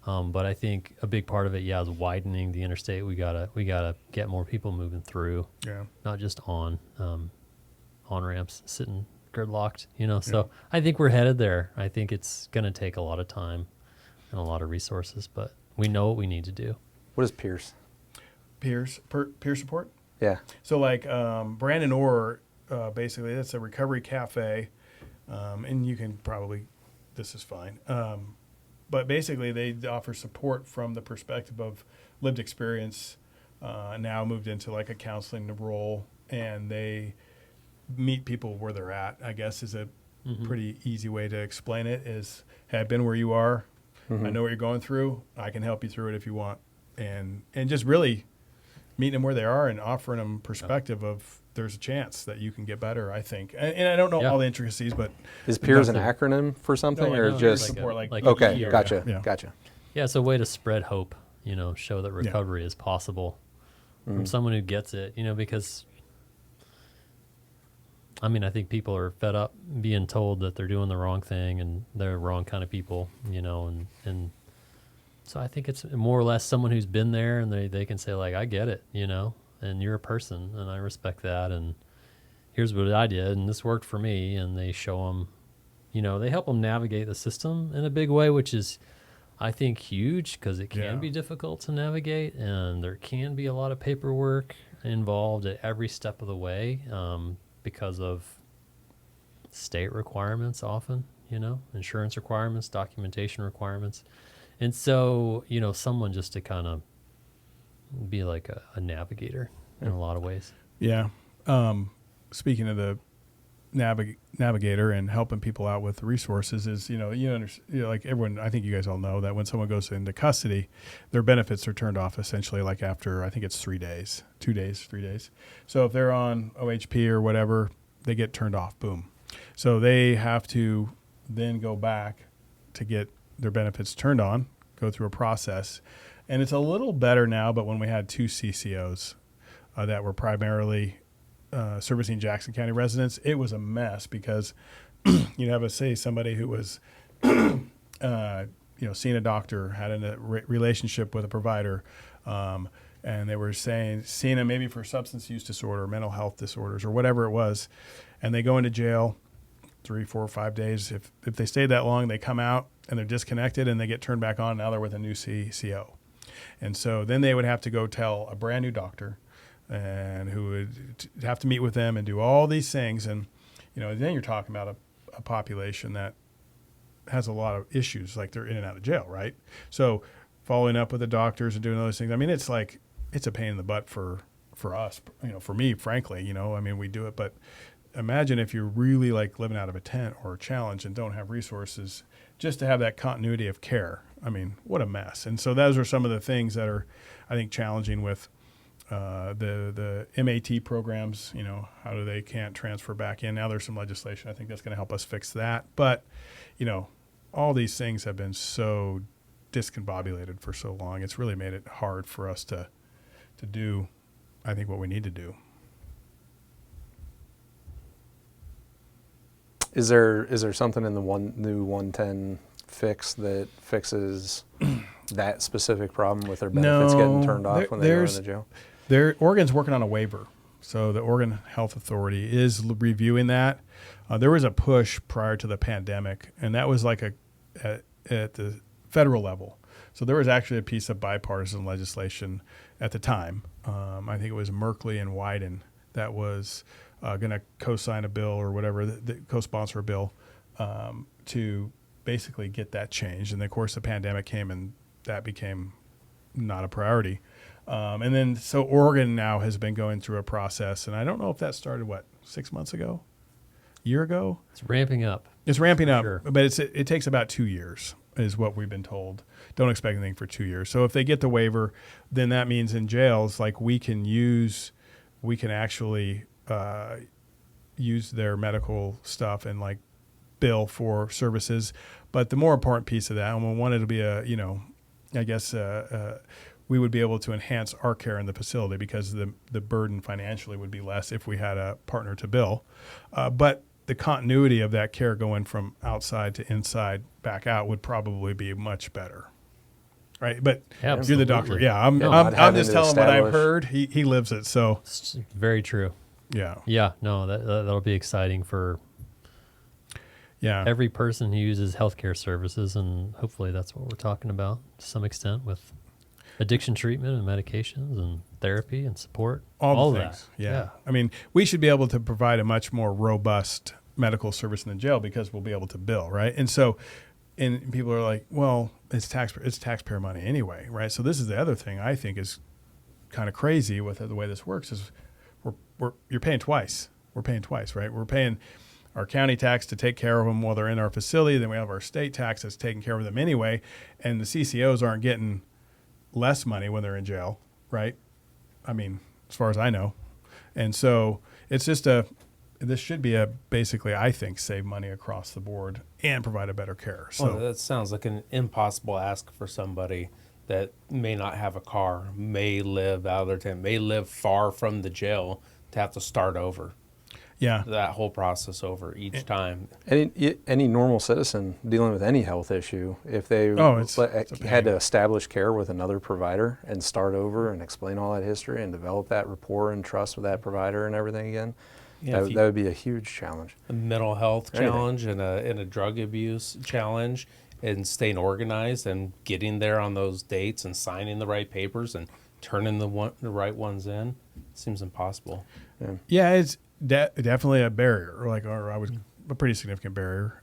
But I think a big part of it, is widening the interstate. We gotta get more people moving through. Yeah. Not just on ramps sitting gridlocked. So I think we're headed there. I think it's gonna take a lot of time and a lot of resources, but we know what we need to do. What is Pierce? peer support. Yeah. So like Brandon Orr, basically that's a recovery cafe, and you can probably, this is fine. But basically they offer support from the perspective of lived experience, now moved into like a counseling role, and they meet people where they're at, I guess is a pretty easy way to explain it is, hey, I've been where you are. I know what you're going through. I can help you through it if you want. And just really meeting them where they are and offering them perspective of there's a chance that you can get better, I think. And I don't know all the intricacies, but is PEERS an acronym for something or just support? Okay, PEER. gotcha. Yeah. Gotcha. Yeah, it's a way to spread hope, show that recovery is possible from someone who gets it, because I think people are fed up being told that they're doing the wrong thing and they're the wrong kind of people, and so I think it's more or less someone who's been there and they can say like, I get it, and you're a person and I respect that. And here's what I did and this worked for me. And they show them, they help them navigate the system in a big way, which is, I think, huge because it can be difficult to navigate and there can be a lot of paperwork involved at every step of the way because of state requirements often, insurance requirements, documentation requirements. And so, someone just to kind of be like a navigator in a lot of ways. Yeah. Speaking of the navigator and helping people out with resources is, like everyone, I think you guys all know that when someone goes into custody, their benefits are turned off essentially like after, I think it's 3 days, 3 days. So if they're on OHP or whatever, they get turned off, boom. So they have to then go back to get their benefits turned on, go through a process. And it's a little better now, but when we had 2 CCOs that were primarily servicing Jackson County residents, it was a mess because you'd have somebody who was, seeing a doctor, had a relationship with a provider, and they were seeing him maybe for substance use disorder, mental health disorders, or whatever it was, and they go into jail 3, 4, 5 days. If they stayed that long, they come out and they're disconnected and they get turned back on. Now they're with a new CCO. And so then they would have to go tell a brand new doctor and who would have to meet with them and do all these things. And, then you're talking about a population that has a lot of issues, like they're in and out of jail, right? So following up with the doctors and doing those things, it's a pain in the butt for us, for me, frankly, we do it, but imagine if you're really like living out of a tent or a challenge and don't have resources just to have that continuity of care. What a mess. And so those are some of the things that are, I think, challenging with the MAT programs, how do they can't transfer back in. Now there's some legislation. I think that's going to help us fix that. But, all these things have been so discombobulated for so long. It's really made it hard for us to do, I think, what we need to do. Is there something in the new 110 fix that fixes that specific problem with their benefits getting turned off when they go into jail? Oregon's working on a waiver. So the Oregon Health Authority is reviewing that. There was a push prior to the pandemic, and that was like at the federal level. So there was actually a piece of bipartisan legislation at the time. I think it was Merkley and Wyden that was going to co-sign a bill or whatever, co-sponsor a bill to basically get that changed. And of course, the pandemic came and that became not a priority. And then so Oregon now has been going through a process, and I don't know if that started, 6 months ago? Year ago? It's ramping up. It's ramping up, sure. But it takes about 2 years is what we've been told. Don't expect anything for 2 years. So if they get the waiver, then that means in jails, like we can actually use their medical stuff and like bill for services. But the more important piece of that, and we want it to be we would be able to enhance our care in the facility because the burden financially would be less if we had a partner to bill. But the continuity of that care going from outside to inside back out would probably be much better. Right. But you're the doctor. Yeah. I'm just telling what I've heard. He lives it. So it's very true. Yeah. Yeah. No, that'll be exciting for every person who uses healthcare services. And hopefully that's what we're talking about to some extent with addiction treatment and medications and therapy and support. All the of things. that. Yeah. I mean, we should be able to provide a much more robust medical service in the jail because we'll be able to bill, right? And so, and people are like, well, it's taxpayer money anyway, right? So this is the other thing I think is kind of crazy with the way this works is you're paying twice. We're paying twice, right? We're paying our county tax to take care of them while they're in our facility. Then we have our state tax that's taking care of them anyway. And the CCOs aren't getting less money when they're in jail, right? I mean, as far as I know. And so it's just this should be basically, I think, save money across the board and provide a better care. So well, that sounds like an impossible ask for somebody that may not have a car, may live out of their tent, may live far from the jail to have to start over. Yeah. That whole process over each time. Any normal citizen dealing with any health issue, if they had to establish care with another provider and start over and explain all that history and develop that rapport and trust with that provider and everything again, that would be a huge challenge. A mental health challenge and a drug abuse challenge, and staying organized and getting there on those dates and signing the right papers and turning the right ones in seems impossible. Yeah, it's definitely a barrier, or I would a pretty significant barrier.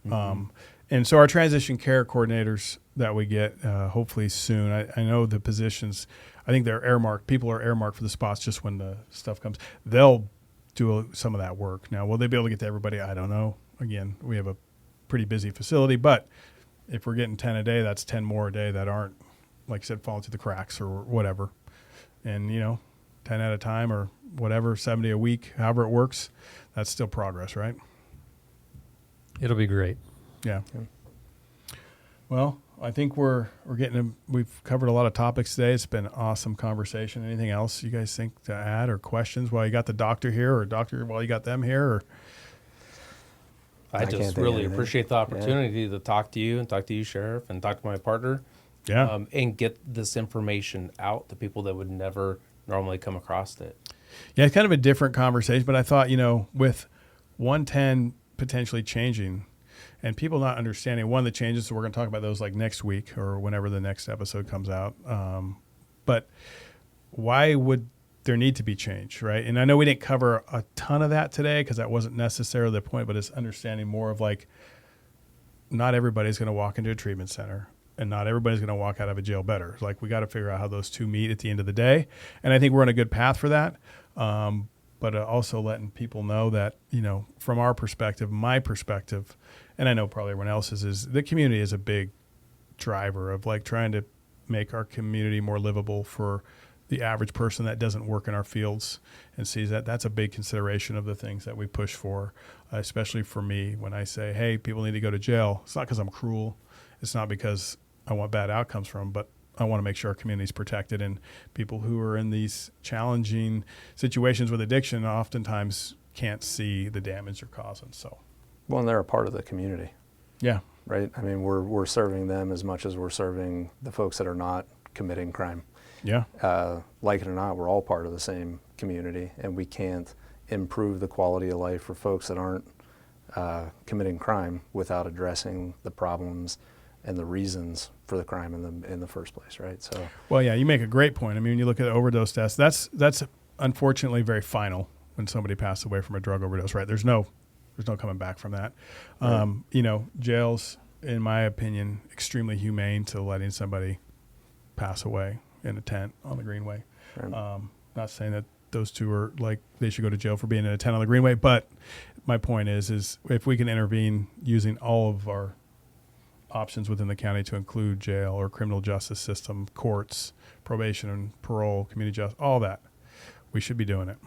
And so our transition care coordinators that we get hopefully soon. I know the positions. I think they're earmarked. People are earmarked for the spots just when the stuff comes. They'll do some of that work. Now, will they be able to get to everybody? I don't know. Again, we have a pretty busy facility, but if we're getting 10 a day, that's 10 more a day that aren't, like I said, falling through the cracks or whatever. And 10 at a time or whatever, 70 a week, however it works, that's still progress, right? It'll be great. Yeah. Well, I think we've covered a lot of topics today. It's been an awesome conversation. Anything else you guys think to add or questions while you got the doctor here or doctor while you got them here? Or I just really appreciate the opportunity to talk to you and talk to you, Sheriff, and talk to my partner. Yeah. And get this information out to people that would never normally come across it. Yeah, it's kind of a different conversation, but I thought, with 110 potentially changing and people not understanding one of the changes, so we're going to talk about those like next week or whenever the next episode comes out. But why would there need to be change, right? And I know we didn't cover a ton of that today because that wasn't necessarily the point, but it's understanding more of like not everybody's going to walk into a treatment center. And not everybody's going to walk out of a jail better. Like we got to figure out how those two meet at the end of the day. And I think we're on a good path for that. But also letting people know that, from our perspective, my perspective, and I know probably everyone else's, is the community is a big driver of like trying to make our community more livable for the average person that doesn't work in our fields and sees that. That's a big consideration of the things that we push for, especially for me when I say, hey, people need to go to jail. It's not because I'm cruel. It's not because I want bad outcomes from, but I want to make sure our community is protected, and people who are in these challenging situations with addiction oftentimes can't see the damage they're causing. So, well, and they're a part of the community. Yeah. Right. I mean, we're serving them as much as we're serving the folks that are not committing crime. Yeah. Like it or not, we're all part of the same community, and we can't improve the quality of life for folks that aren't committing crime without addressing the problems and the reasons for the crime in the first place, right? So, well, yeah, you make a great point. I mean, when you look at the overdose deaths, that's unfortunately very final when somebody passes away from a drug overdose, right? There's no coming back from that. Right. Jails, in my opinion, extremely humane to letting somebody pass away in a tent on the Greenway. Right. Not saying that those two are like they should go to jail for being in a tent on the Greenway, but my point is if we can intervene using all of our options within the county to include jail or criminal justice system, courts, probation and parole, community justice, all that, we should be doing it.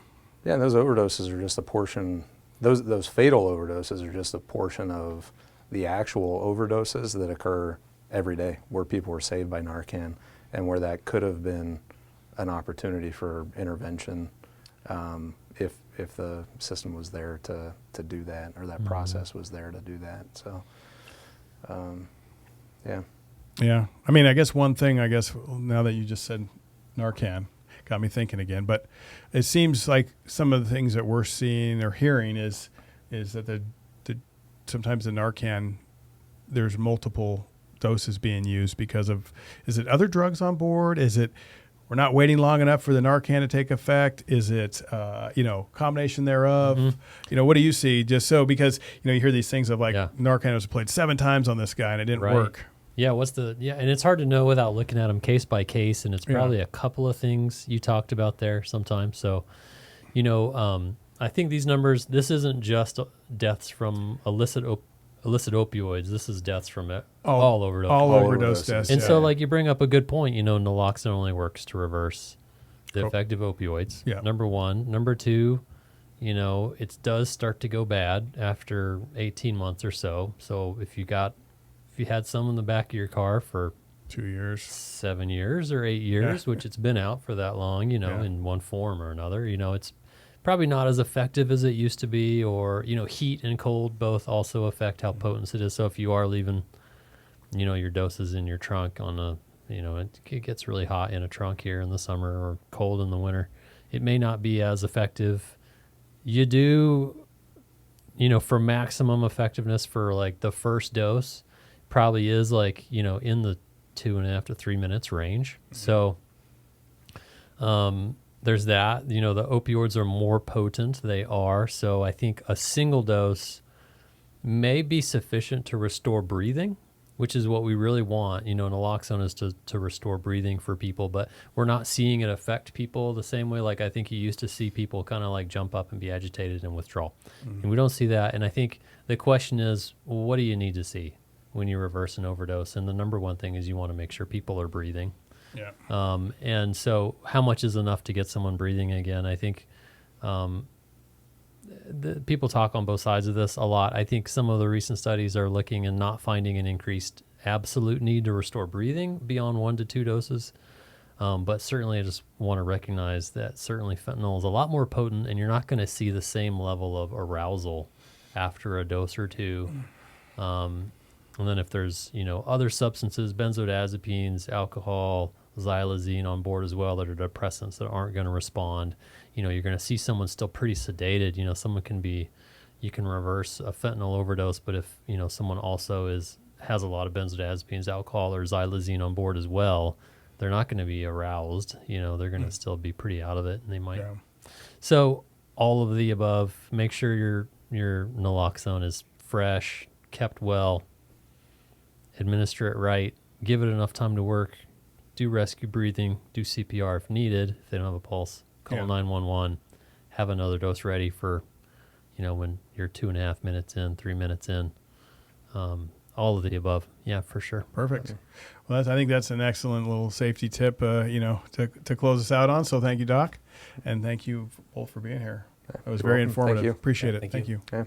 Yeah, and those overdoses are just a portion. Those fatal overdoses are just a portion of the actual overdoses that occur every day, where people were saved by NARCAN, and where that could have been an opportunity for intervention if the system was there to do that, or that process was there to do that. So, yeah. Yeah. I mean, I guess one thing, now that you just said NARCAN, got me thinking again, but it seems like some of the things that we're seeing or hearing is that sometimes the NARCAN, there's multiple doses being used because of, is it other drugs on board? Is it we're not waiting long enough for the NARCAN to take effect? Is it, combination thereof? Mm-hmm. What do you see? Just so, because, you hear these things of like Yeah. NARCAN was played 7 times on this guy and it didn't Right. work. Yeah, and it's hard to know without looking at them case by case, and it's probably a couple of things you talked about there sometimes. So, I think these numbers, this isn't just deaths from illicit opioids. This is deaths from all overdose. All All overdose overdoses. deaths. And yeah. so, like, you bring up a good point. Naloxone only works to reverse the effect of opioids. Yeah. Number one. Number two, it does start to go bad after 18 months or so. So if you had some in the back of your car for 2 years. 7 years or 8 years, which it's been out for that long, Yeah. in one form or another, it's probably not as effective as it used to be, or, heat and cold both also affect how potent it is. So if you are leaving, your doses in your trunk it gets really hot in a trunk here in the summer or cold in the winter, it may not be as effective. You do, for maximum effectiveness for like the first dose, probably is like, in the 2.5 to 3 minutes range. So, there's that, the opioids are more potent. They are. So I think a single dose may be sufficient to restore breathing, which is what we really want. Naloxone is to restore breathing for people, but we're not seeing it affect people the same way. Like I think you used to see people kind of like jump up and be agitated and withdraw. And we don't see that. And I think the question is, well, what do you need to see when you reverse an overdose? And the number one thing is you want to make sure people are breathing. Yeah. And so how much is enough to get someone breathing again? I think the people talk on both sides of this a lot. I think some of the recent studies are looking and not finding an increased absolute need to restore breathing beyond 1 to 2 doses. But certainly I just want to recognize that certainly fentanyl is a lot more potent, and you're not going to see the same level of arousal after a dose or two. And then if there's, other substances, benzodiazepines, alcohol, xylazine on board as well, that are depressants that aren't going to respond, you're going to see someone still pretty sedated. Someone you can reverse a fentanyl overdose, but if, someone also has a lot of benzodiazepines, alcohol, or xylazine on board as well, they're not going to be aroused. They're going to still be pretty out of it, and they might. Yeah. So all of the above, make sure your naloxone is fresh, kept well, administer it right, give it enough time to work, do rescue breathing, do CPR if needed. If they don't have a pulse, call 911, have another dose ready for, when you're 2.5 minutes in, 3 minutes in, all of the above. Yeah, for sure. Perfect. Well, I think that's an excellent little safety tip, to close us out on. So thank you, Doc. And thank you both for being here. It was very welcome. Thank informative. you. Appreciate it. Thank Thank you. you. Yeah.